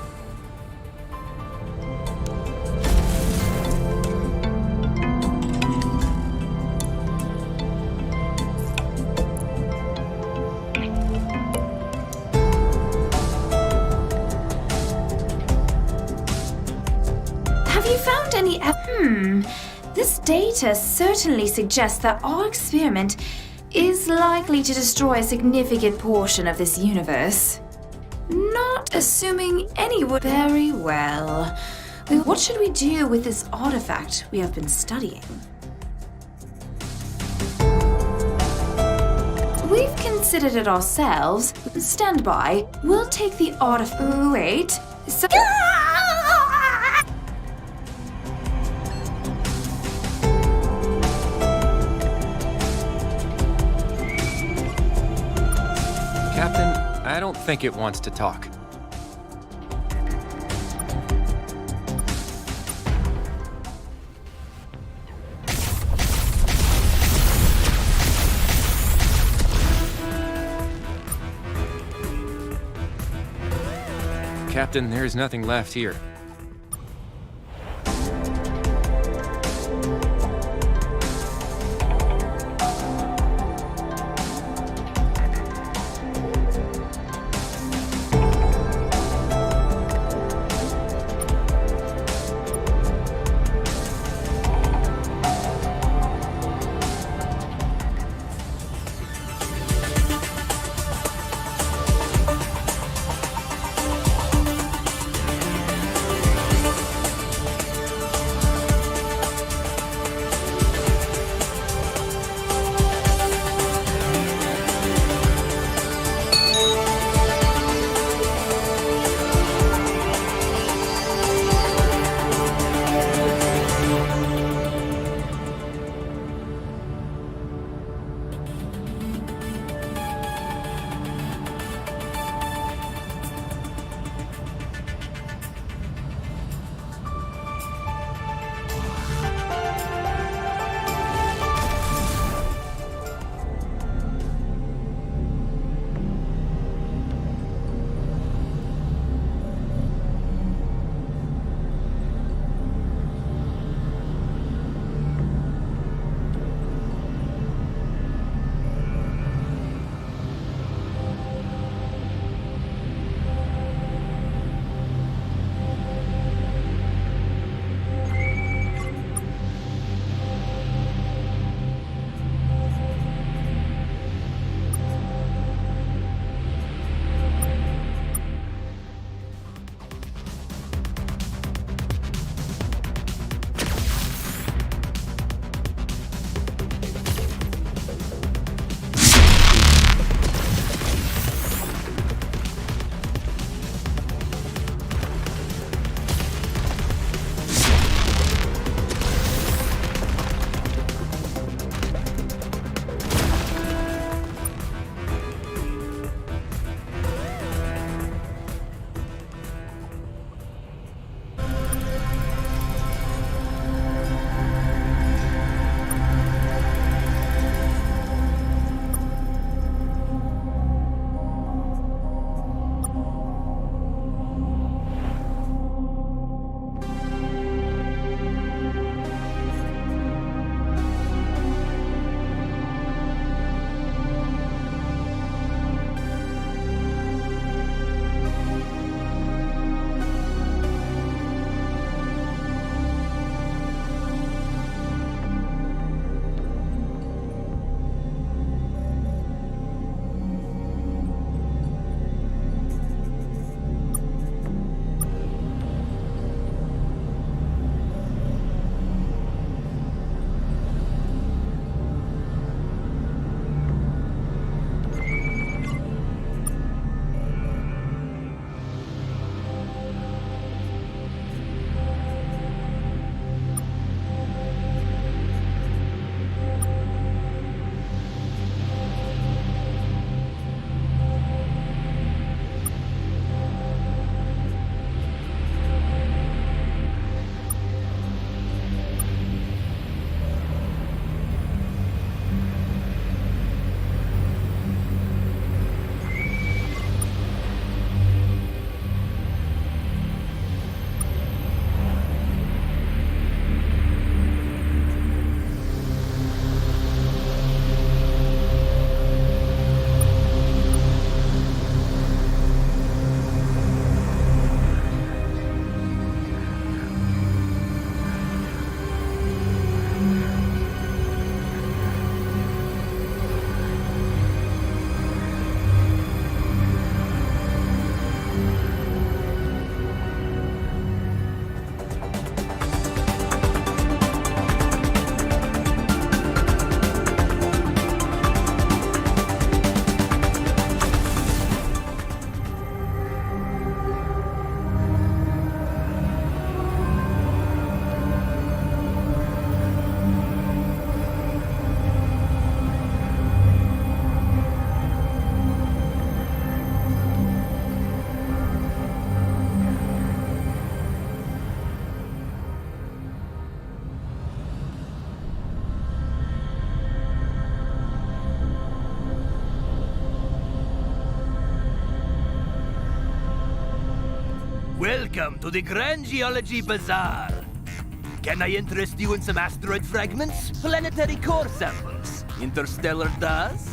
Have you found any This data certainly suggests that our experiment is likely to destroy a significant portion of this universe. Not assuming any would. Very well. What should we do with this artifact we have been studying? We've considered it ourselves. Stand by. We'll take the artifact. Wait. So. Captain, I don't think it wants to talk. Captain, there's nothing left here. Welcome to the Grand Geology Bazaar. Can I interest you in some asteroid fragments, planetary core samples, interstellar dust?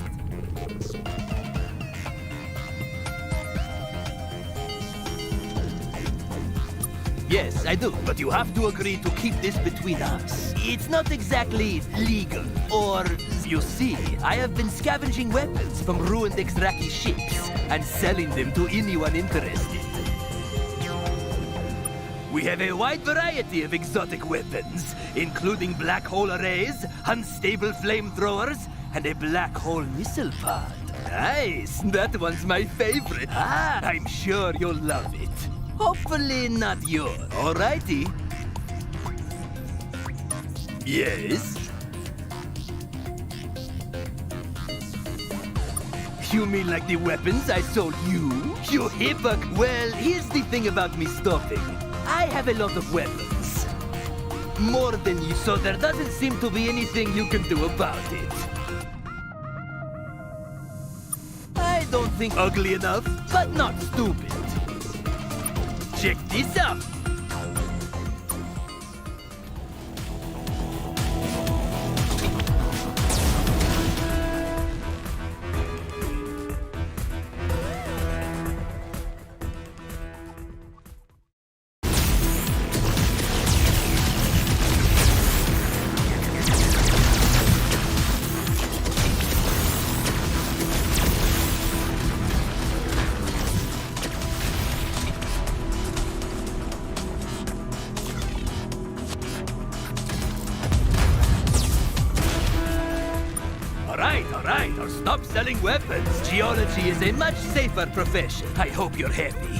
Yes, I do, but you have to agree to keep this between us. It's not exactly legal, or... You see, I have been scavenging weapons from ruined Exraki ships and selling them to anyone interested. We have a wide variety of exotic weapons, including black hole arrays, unstable flamethrowers, and a black hole missile pod. Nice, that one's my favorite. I'm sure you'll love it. Hopefully not yours. Alrighty. Yes? You mean like the weapons I sold you? You hypocrite! Well, here's the thing about me stopping. I have a lot of weapons. More than you, so there doesn't seem to be anything you can do about it. I don't think ugly enough, but not stupid. Check this out! Alright, or stop selling weapons. Geology is a much safer profession. I hope you're happy.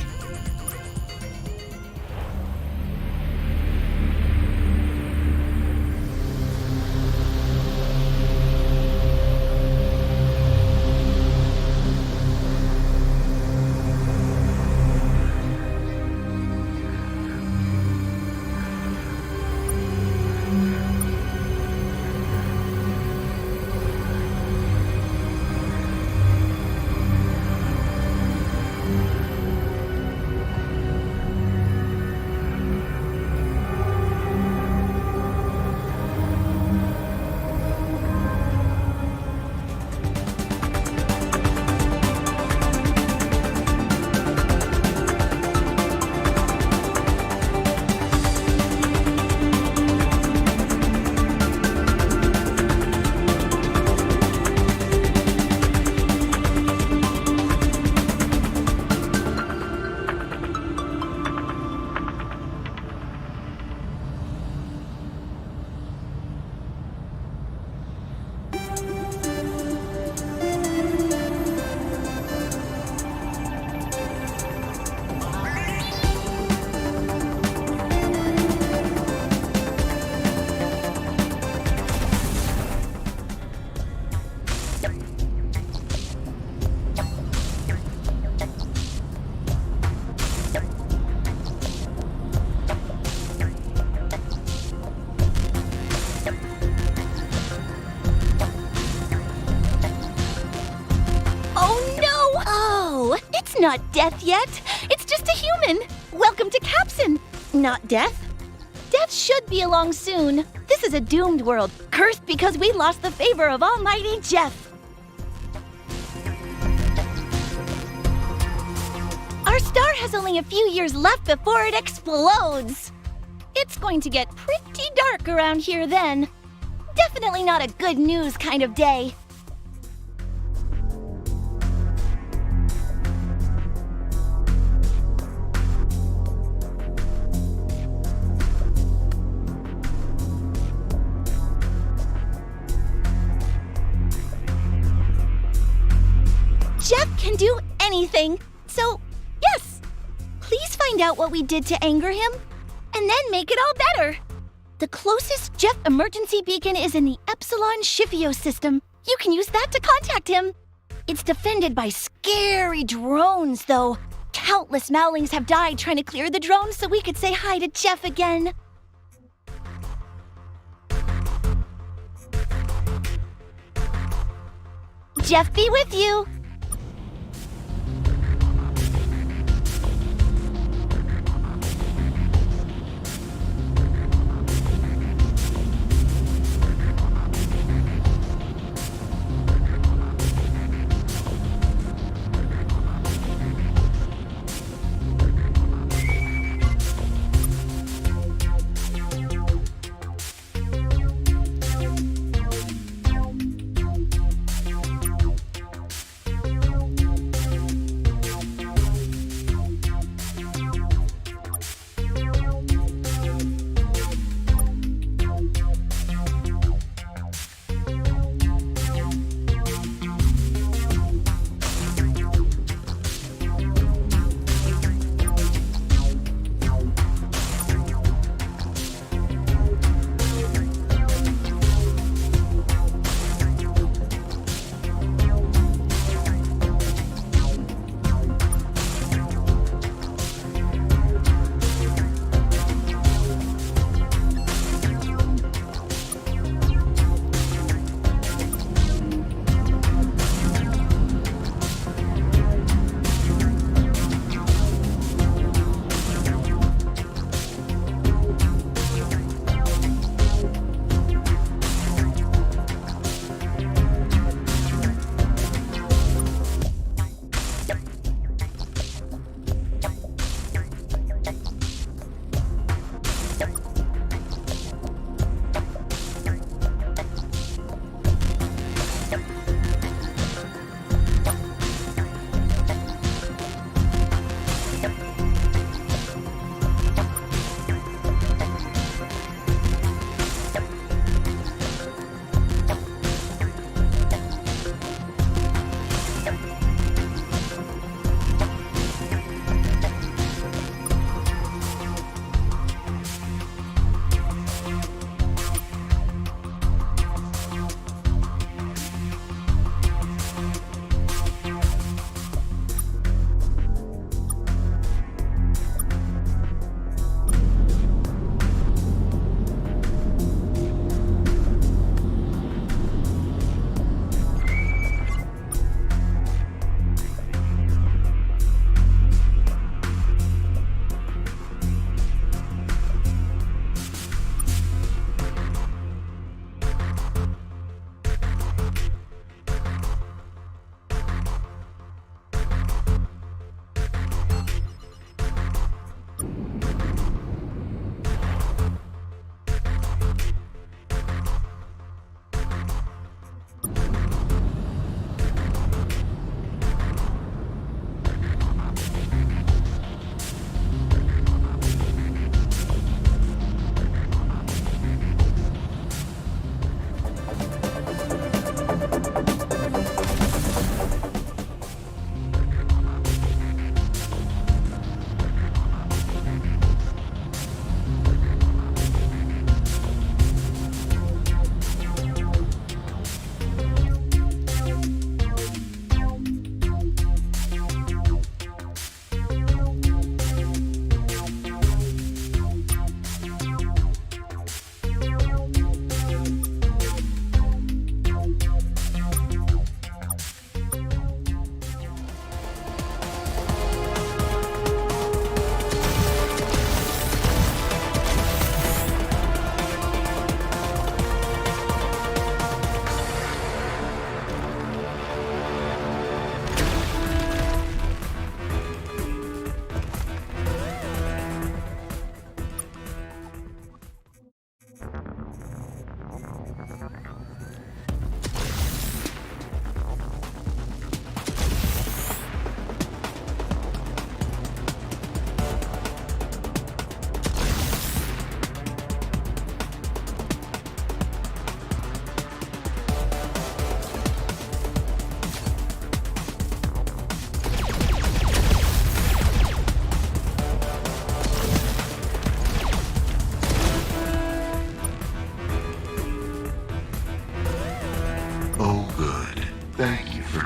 Not death yet. It's just a human. Welcome to Capson. Not death. Death should be along soon. This is a doomed world, cursed because we lost the favor of Almighty Jeff. Our star has only a few years left before it explodes. It's going to get pretty dark around here then. Definitely not a good news kind of day. Jeff can do anything, so yes! Please find out what we did to anger him, and then make it all better. The closest Jeff emergency beacon is in the Epsilon Shifio system. You can use that to contact him. It's defended by scary drones, though. Countless Mowlings have died trying to clear the drones so we could say hi to Jeff again. Jeff be with you!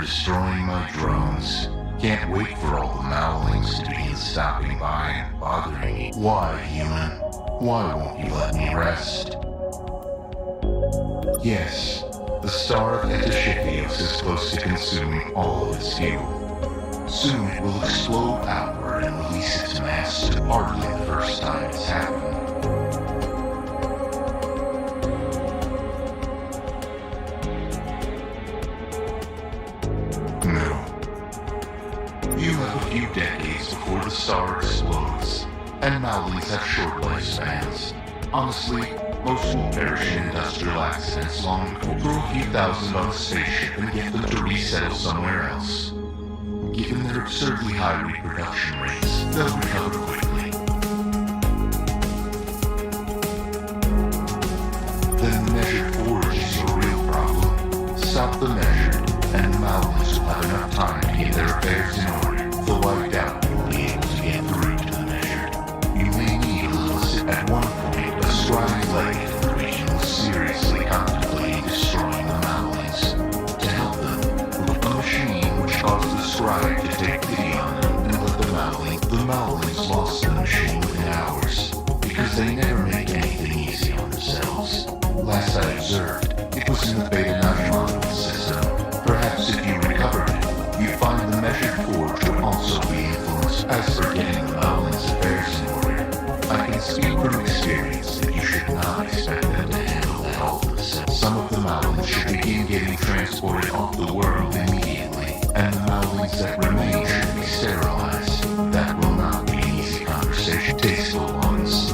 destroying my drones. Can't wait for all the Mowlings to begin stopping by and bothering me. Why, human? Why won't you let me rest? Yes, the star of Etishiphios is close to consuming all of its fuel. Soon it will explode outward and release its mass to hardly the first time it's happened. No. You have a few decades before the star explodes, and Mowlings have short lifespans. Honestly, most will perish in industrial accidents long before. Throw a few thousand on a spaceship and get them to resettle somewhere else. Given their absurdly high reproduction rates, they'll recover quickly. Then the measured forge is your real problem. Stop the measured, and the Mowlings will have enough time to get their affairs in order, though I doubt you will be able to get through to the measured. You may need a little assist. At one point, a scrying legate in the region was seriously contemplating destroying the Mowlings. To help them, with a machine which caused the scribe to take pity on them and let the Mowlings lost the machine within hours, because they never make anything easy on themselves. Last I observed, it was in the Beta Najmon system. Perhaps if you recovered it, you'd find the measured forge would also be influenced. As for getting the Mowlings' affairs in order, I can speak from experience that you should not expect them to handle that all themselves. Some of the Mowlings should begin getting transported off the world immediately, and the Mowlings that remain should be sterilized. That will not be an easy conversation. Tasteful ones.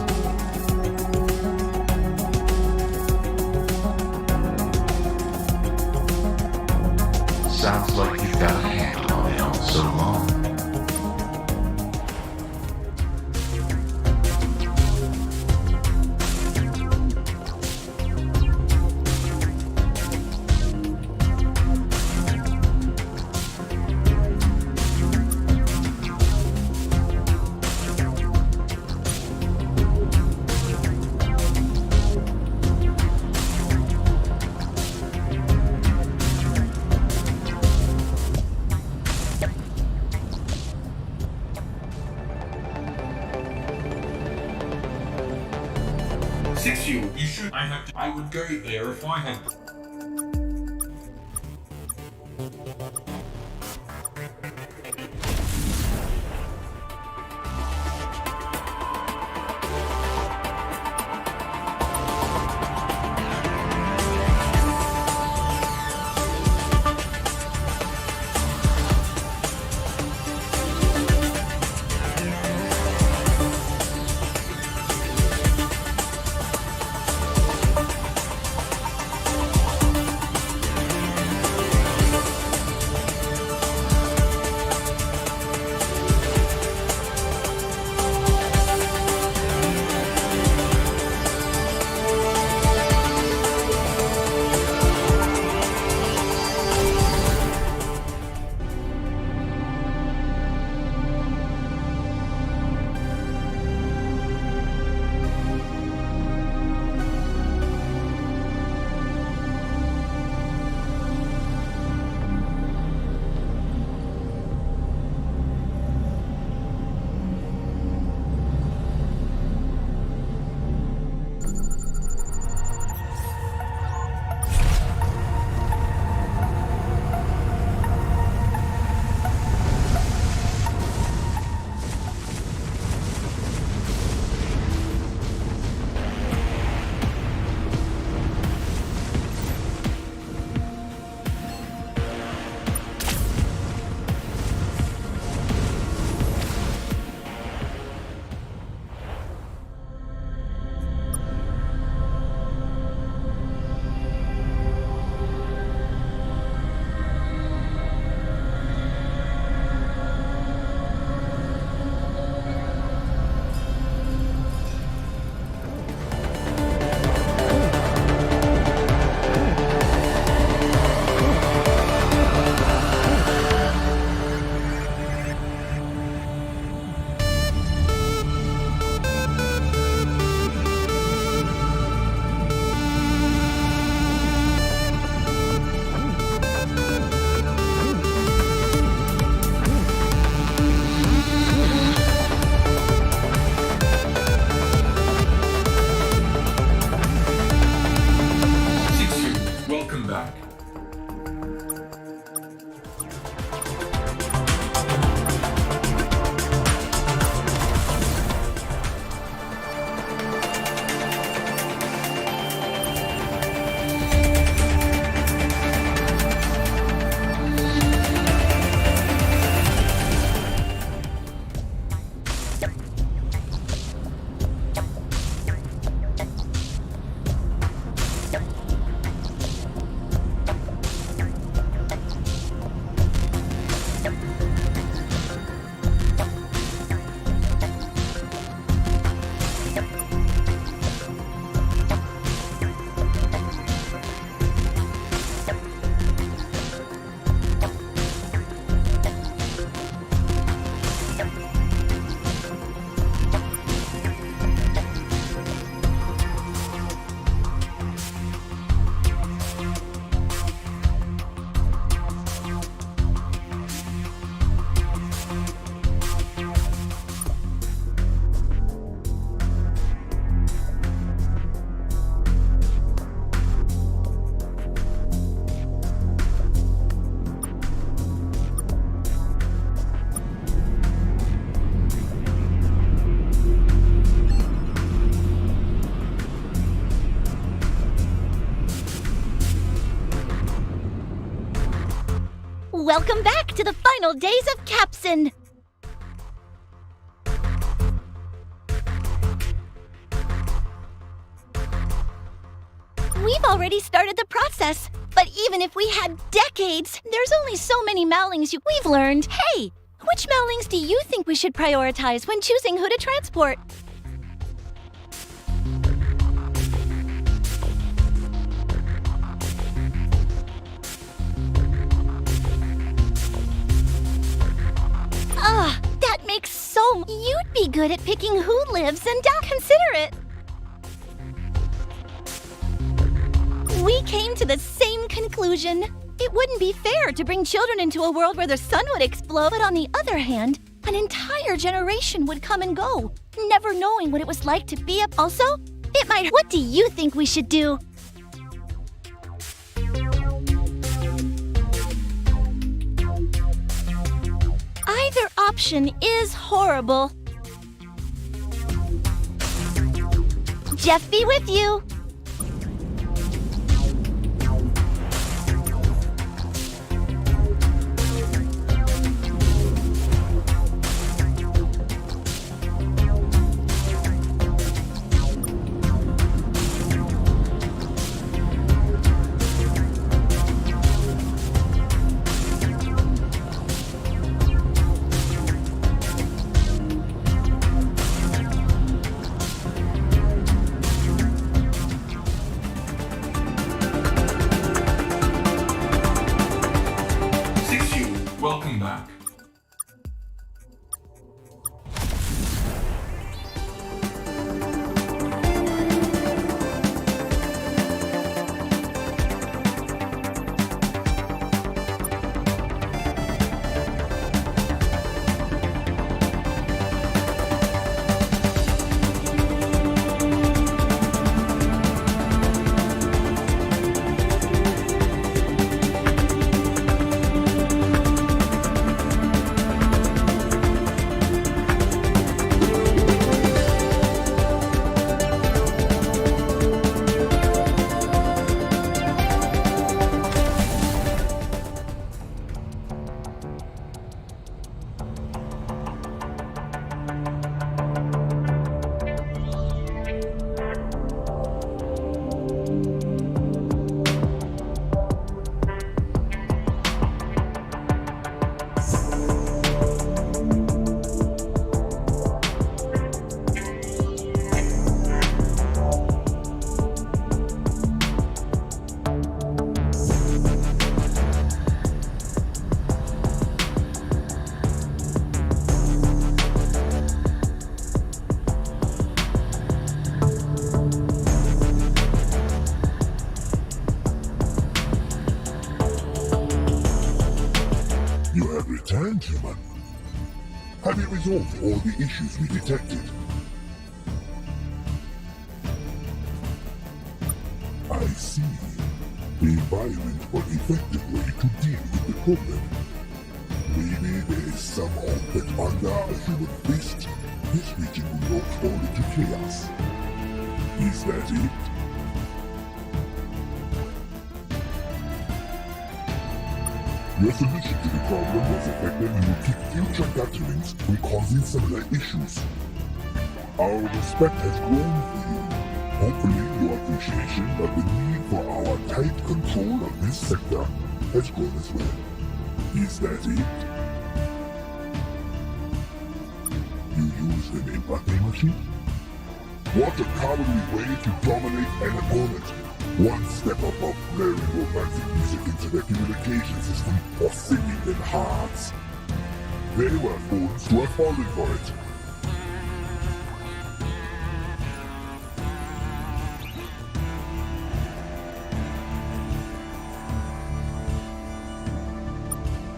Sounds like you've got a handle on it all so long. You should. I would go there if I had. Welcome back to the final days of Capson! We've already started the process, but even if we had decades, there's only so many Mallings we've learned. Hey, which Mallings do you think we should prioritize when choosing who to transport? That makes so... You'd be good at picking who lives and dies. Consider it. We came to the same conclusion. It wouldn't be fair to bring children into a world where the sun would explode, but on the other hand, an entire generation would come and go, never knowing what it was like to be a... Also, it might... What do you think we should do? Either option is horrible. Jeff be with you. Welcome back. You have returned, human. Have you resolved all the issues we detected? I see. The environment was effective way to deal with the problem. Maybe there is some hope that under a human fist, this region will not fall into chaos. Is that it? Your solution to the problem was effective and will keep future gatherings from causing similar issues. Our respect has grown for you. Hopefully your appreciation of the need for our tight control of this sector has grown as well. Is that it? You use an empathy machine? What a cowardly way to dominate an opponent. One step above blaring romantic music into their communication system or singing in hearts. They were fools who are falling for it.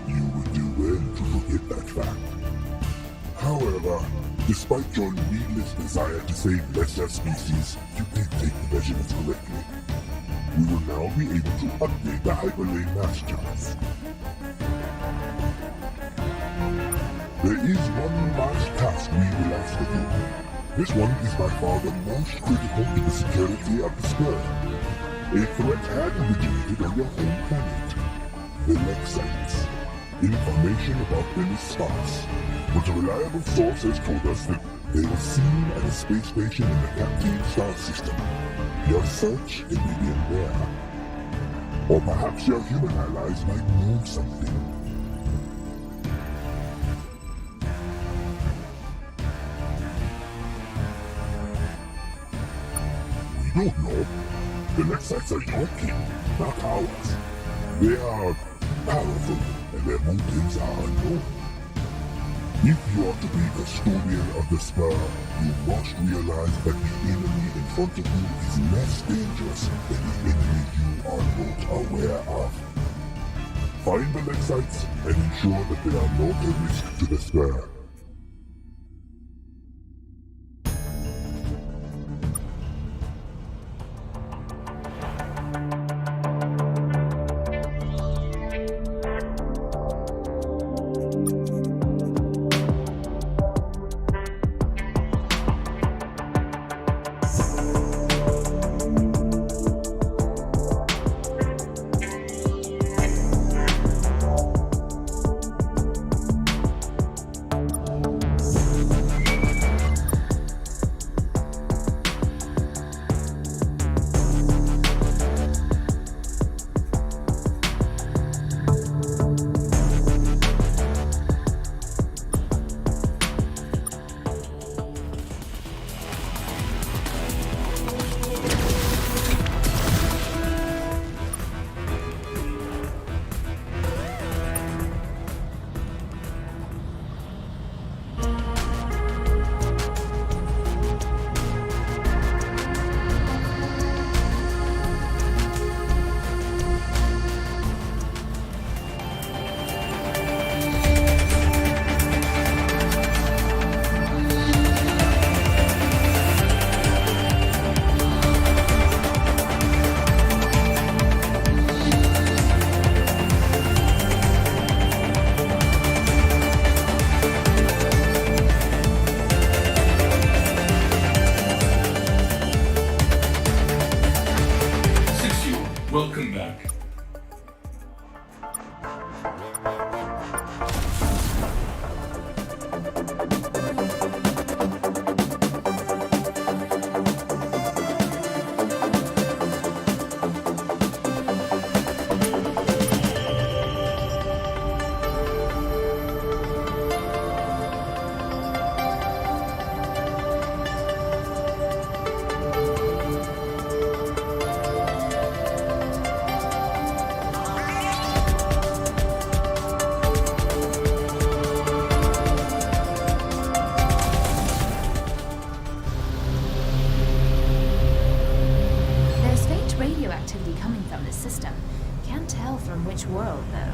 You would do well to forget that fact. However, despite your needless desire to save lesser species, you did take the measurements correctly. We will now be able to update the Hyperlane Masters. There is one last task we will ask of you. This one is by far the most critical to the security of the Spur. A threat had originated on your home planet, the Lexites. information about any spots, but a reliable source has told us that they were seen at a space station in the Captain Star system. Your search can begin there. Or perhaps your human allies might know something. We don't know. The Lexites are your king, not ours. They are powerful, and their motives are unknown. If you are to be custodian of the spur, you must realize that the enemy in front of you is less dangerous than the enemy you are not aware of. Find the Lexites and ensure that they are not a risk to the spur. Welcome back. There's faint radioactivity coming from this system. Can't tell from which world, though.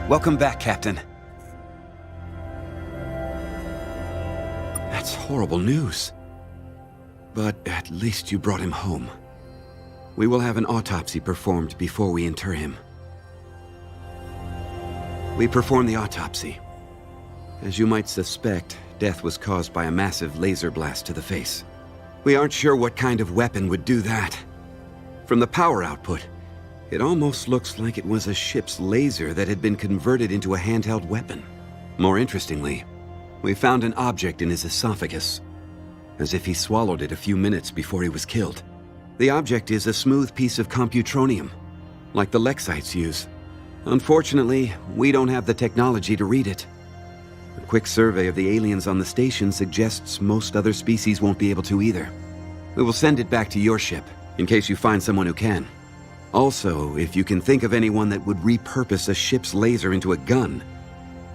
Welcome back, Captain. That's horrible news. But at least you brought him home. We will have an autopsy performed before we inter him. We performed the autopsy. As you might suspect, death was caused by a massive laser blast to the face. We aren't sure what kind of weapon would do that. From the power output, it almost looks like it was a ship's laser that had been converted into a handheld weapon. More interestingly, we found an object in his esophagus, as if he swallowed it a few minutes before he was killed. The object is a smooth piece of computronium, like the Lexites use. Unfortunately, we don't have the technology to read it. A quick survey of the aliens on the station suggests most other species won't be able to either. We will send it back to your ship, in case you find someone who can. Also, if you can think of anyone that would repurpose a ship's laser into a gun,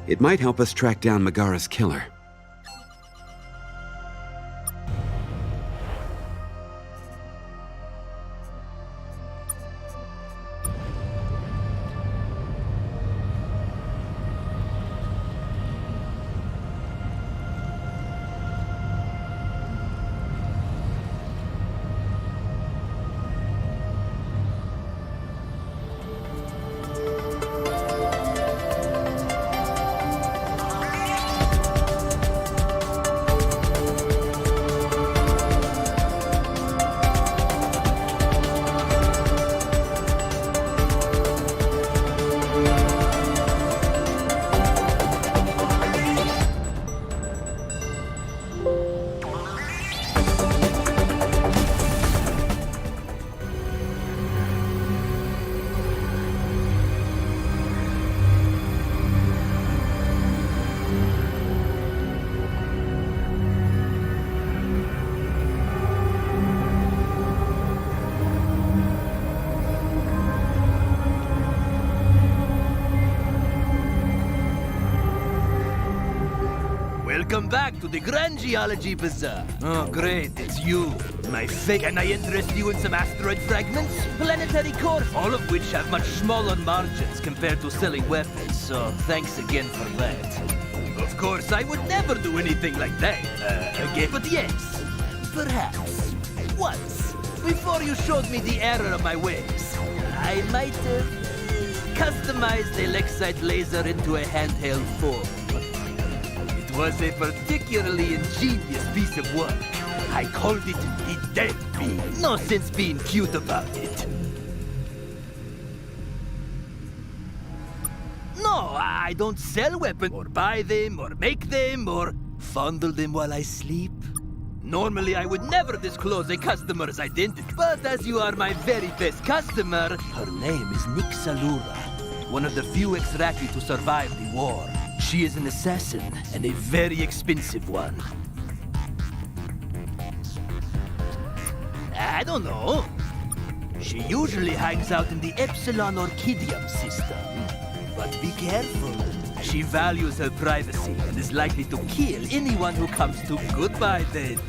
it might help us track down Megara's killer. Welcome back to the Grand Geology Bazaar. Oh, great, it's you. My fake. Can I interest you in some asteroid fragments? Planetary cores, all of which have much smaller margins compared to selling weapons, so thanks again for that. Of course, I would never do anything like that again, but yes, perhaps, once, before you showed me the error of my ways, I might customize the Lexite laser into a handheld form. It was a particularly ingenious piece of work. I called it the Death Beam. No sense being cute about it. No, I don't sell weapons, or buy them, or make them, or fondle them while I sleep. Normally, I would never disclose a customer's identity, but as you are my very best customer, her name is Nixalura, one of the few Exraki to survive the war. She is an assassin, and a very expensive one. I don't know. She usually hangs out in the Epsilon Orchidium system. But be careful. She values her privacy and is likely to kill anyone who comes to goodbye then.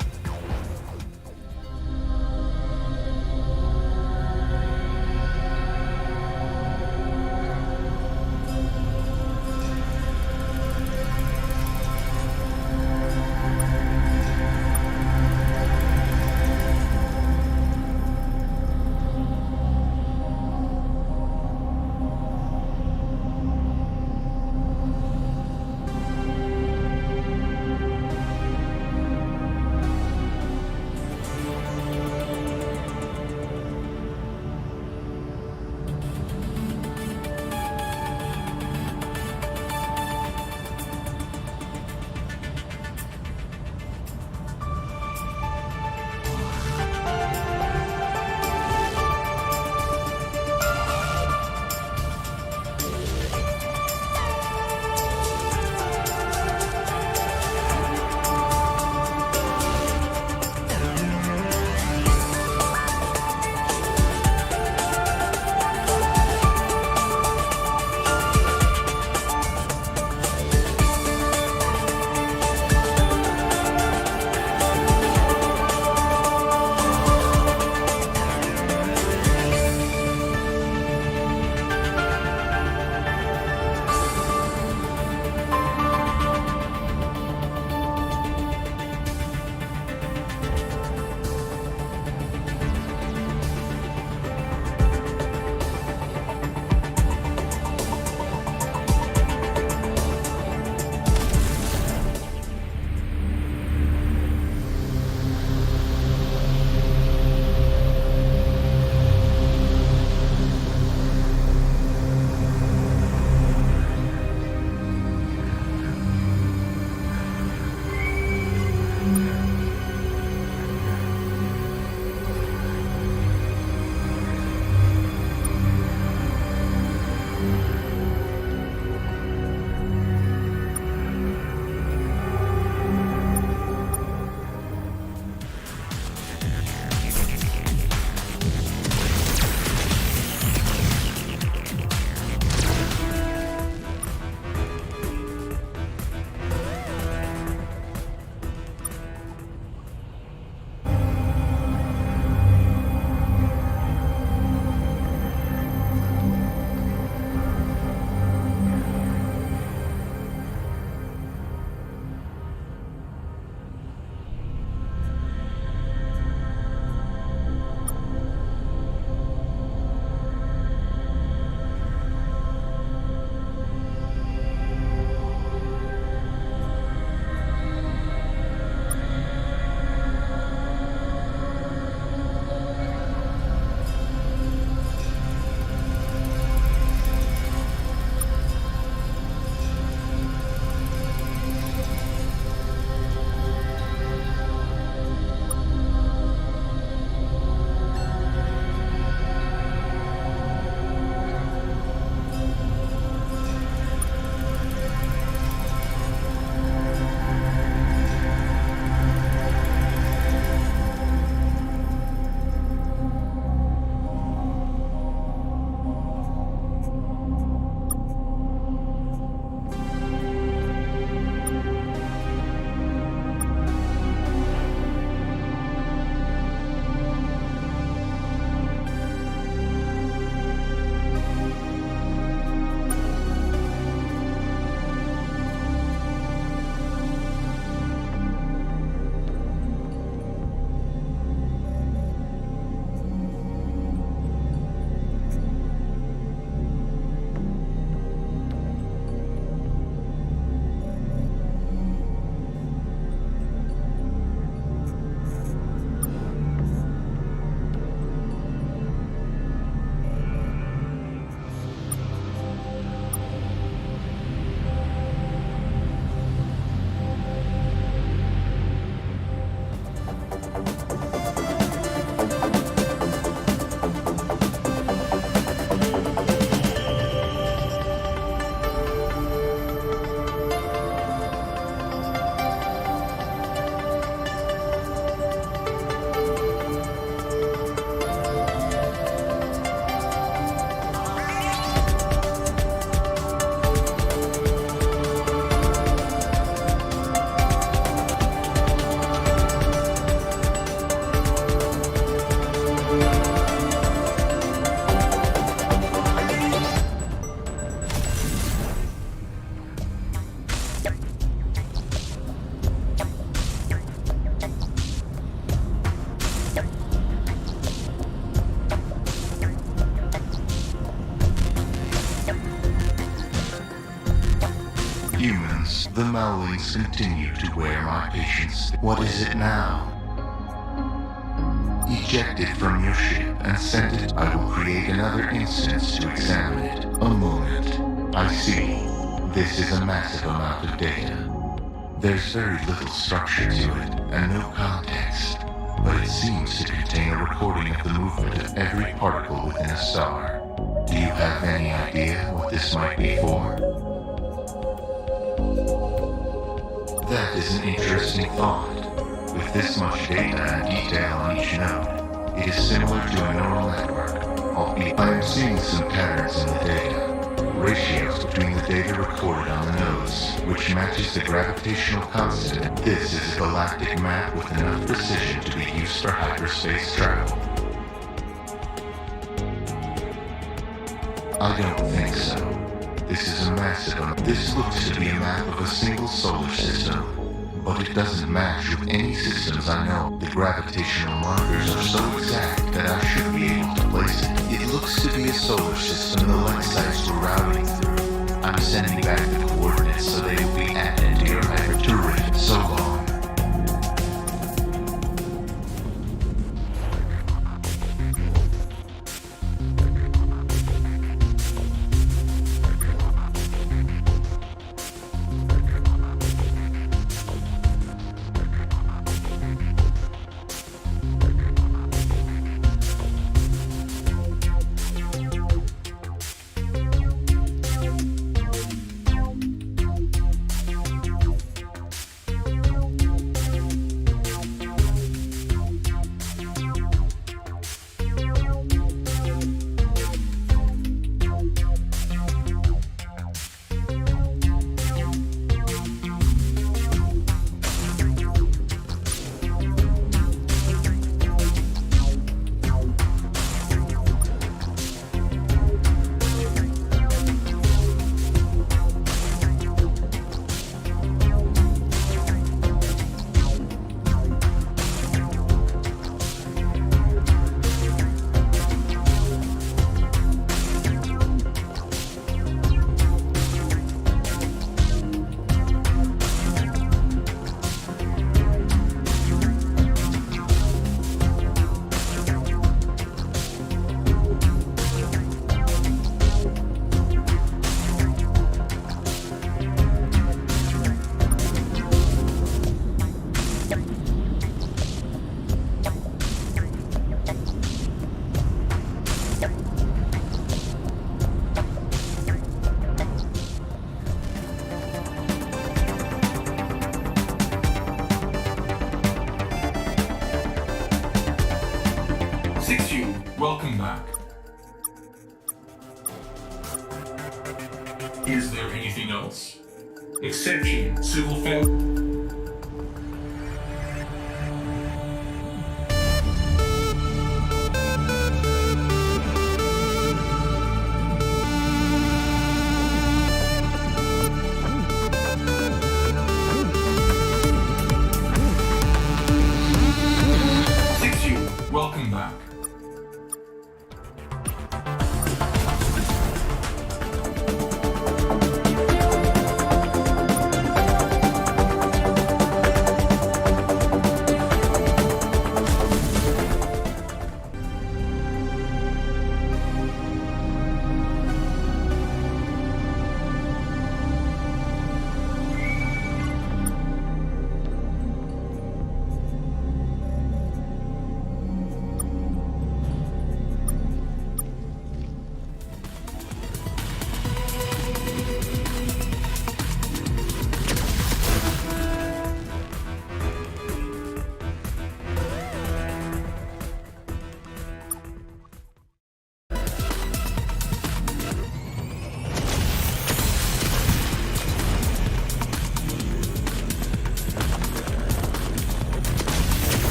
Yes, the Melwings continue to wear my patience. What is it now? Eject it from your ship and send it. I will create another instance to examine it. A moment. I see. This is a massive amount of data. There's very little structure to it, and no context. But it seems to contain a recording of the movement of every particle within a star. Do you have any idea what this might be for? That is an interesting thought. With this much data and detail on each node, it is similar to a neural network, albeit I am seeing some patterns in the data. Ratios between the data recorded on the nodes, which matches the gravitational constant. This is a galactic map with enough precision to be used for hyperspace travel. I don't think so. This is a massive amount. This looks to be a map of a single solar system, but it doesn't match with any systems I know. The gravitational markers are so exact that I should be able to place it. It looks to be a solar system the light sites were routing through. I'm sending back the coordinates so they will be added to your hyperturret. So long. Welcome back. Is there anything else? Exception, civil family. Welcome back.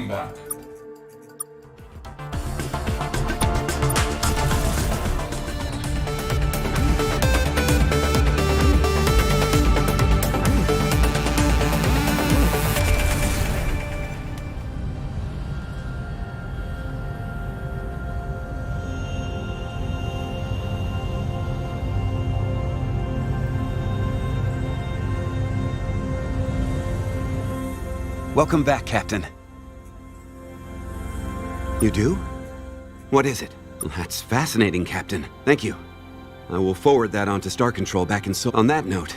welcome back. Welcome back, Captain. You do? What is it? That's fascinating, Captain. Thank you. I will forward that on to Star Control back in On that note,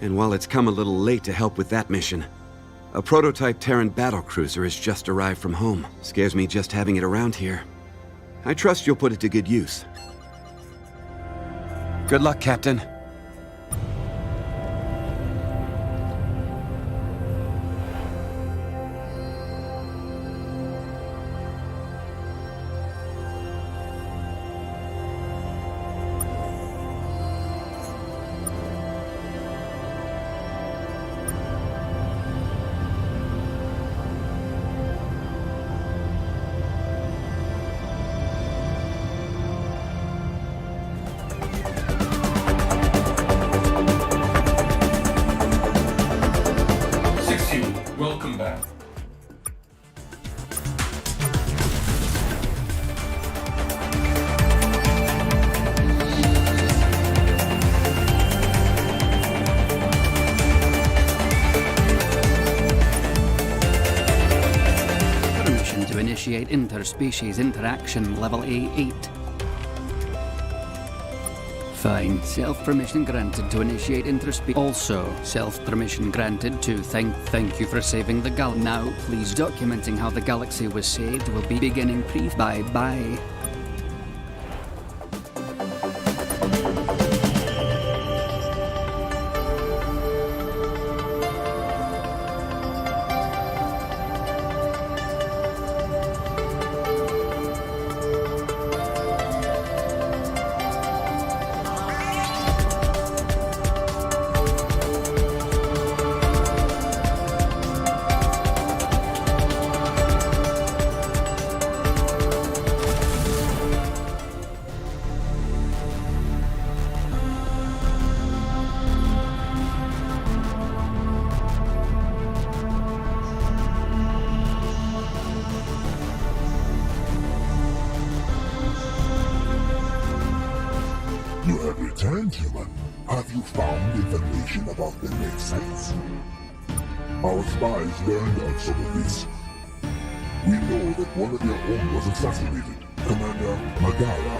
and while it's come a little late to help with that mission, a prototype Terran battlecruiser has just arrived from home. Scares me just having it around here. I trust you'll put it to good use. Good luck, Captain. Welcome back. Permission to initiate interspecies interaction level A8. Fine. Self-permission granted to initiate interspecies. Also, self-permission granted to thank you for saving the gal. Now, please documenting how the galaxy was saved will be beginning Bye-bye. You have returned, human. Have you found information about the lake sites? Our spies learned of some of this. We know that one of your own was assassinated, Commander Magara.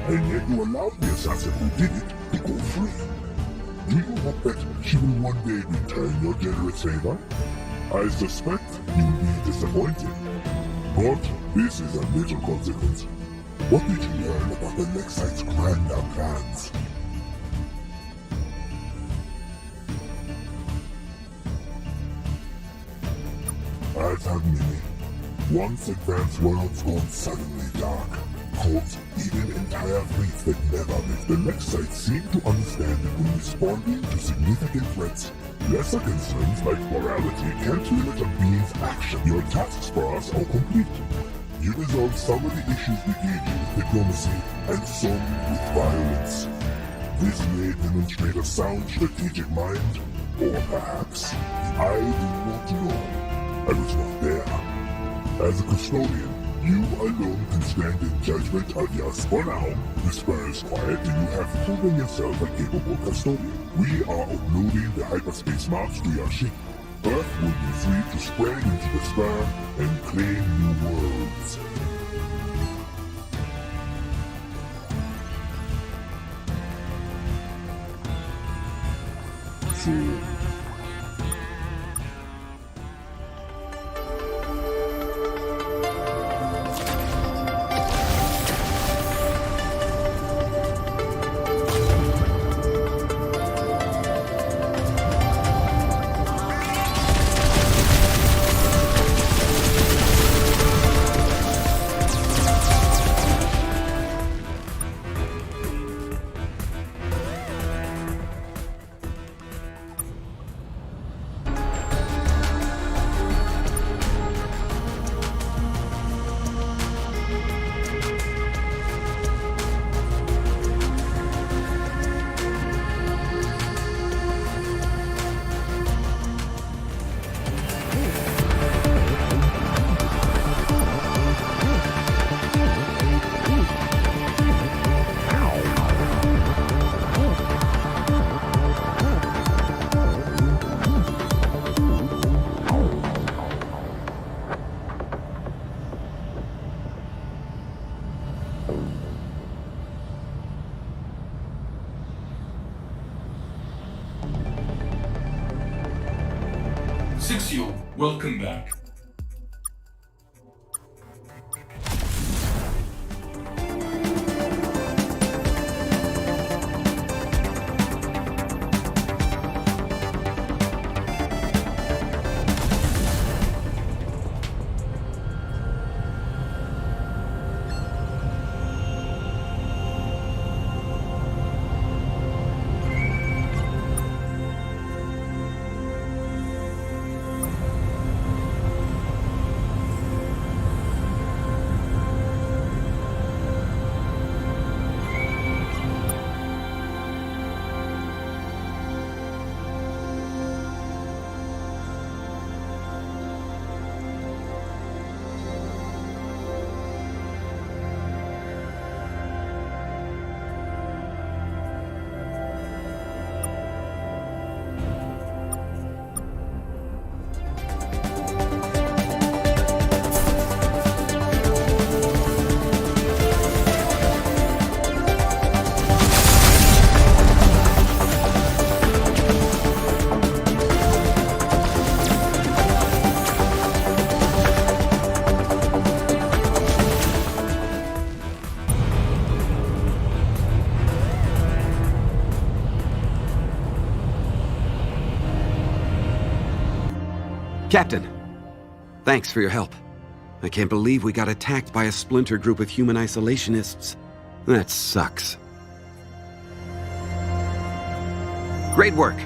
And yet you allowed the assassin who did it to go free. Do you hope that she will one day return your generous favor? I suspect you'll be disappointed. But this is a little consequence. What did you learn about the Lexite's grander plans? I've had many. Once advanced worlds gone suddenly dark. Cults, even entire fleets that never met. The Lexites seem to understand that when responding to significant threats, lesser concerns like morality can't limit a being's action. Your tasks for us are complete. You resolve some of the issues we gave you with diplomacy and some with violence. This may demonstrate a sound strategic mind, or perhaps I do not know. I was not there. As a custodian, you alone can stand in judgment of yours. For now, the spur is quiet and you have proven yourself a capable custodian. We are uploading the hyperspace maps to your ship. Earth will be free to spread into the spur and claim new worlds. So, Sixio, welcome back. Captain, thanks for your help. I can't believe we got attacked by a splinter group of human isolationists. That sucks. Great work.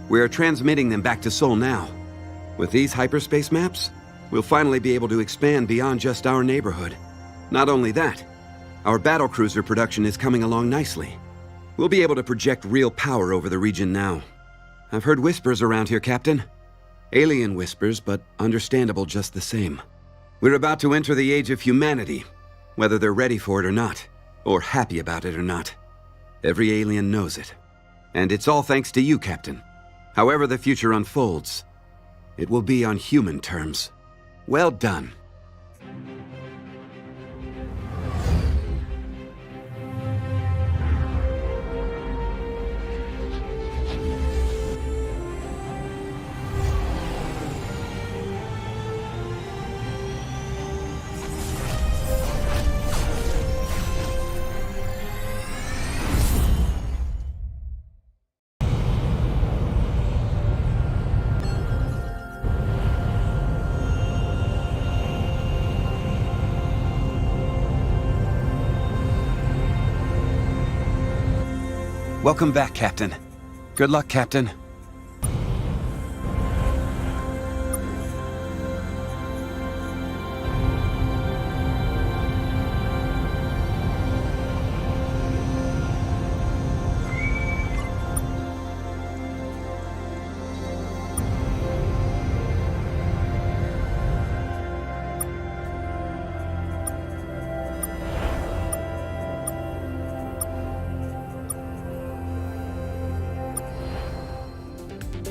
We are transmitting them back to Sol now. With these hyperspace maps, we'll finally be able to expand beyond just our neighborhood. Not only that, our battlecruiser production is coming along nicely. We'll be able to project real power over the region now. I've heard whispers around here, Captain. Alien whispers, but understandable just the same. We're about to enter the age of humanity, whether they're ready for it or not, or happy about it or not. Every alien knows it. And it's all thanks to you, Captain. However the future unfolds, it will be on human terms. Well done. Welcome back, Captain. Good luck, Captain.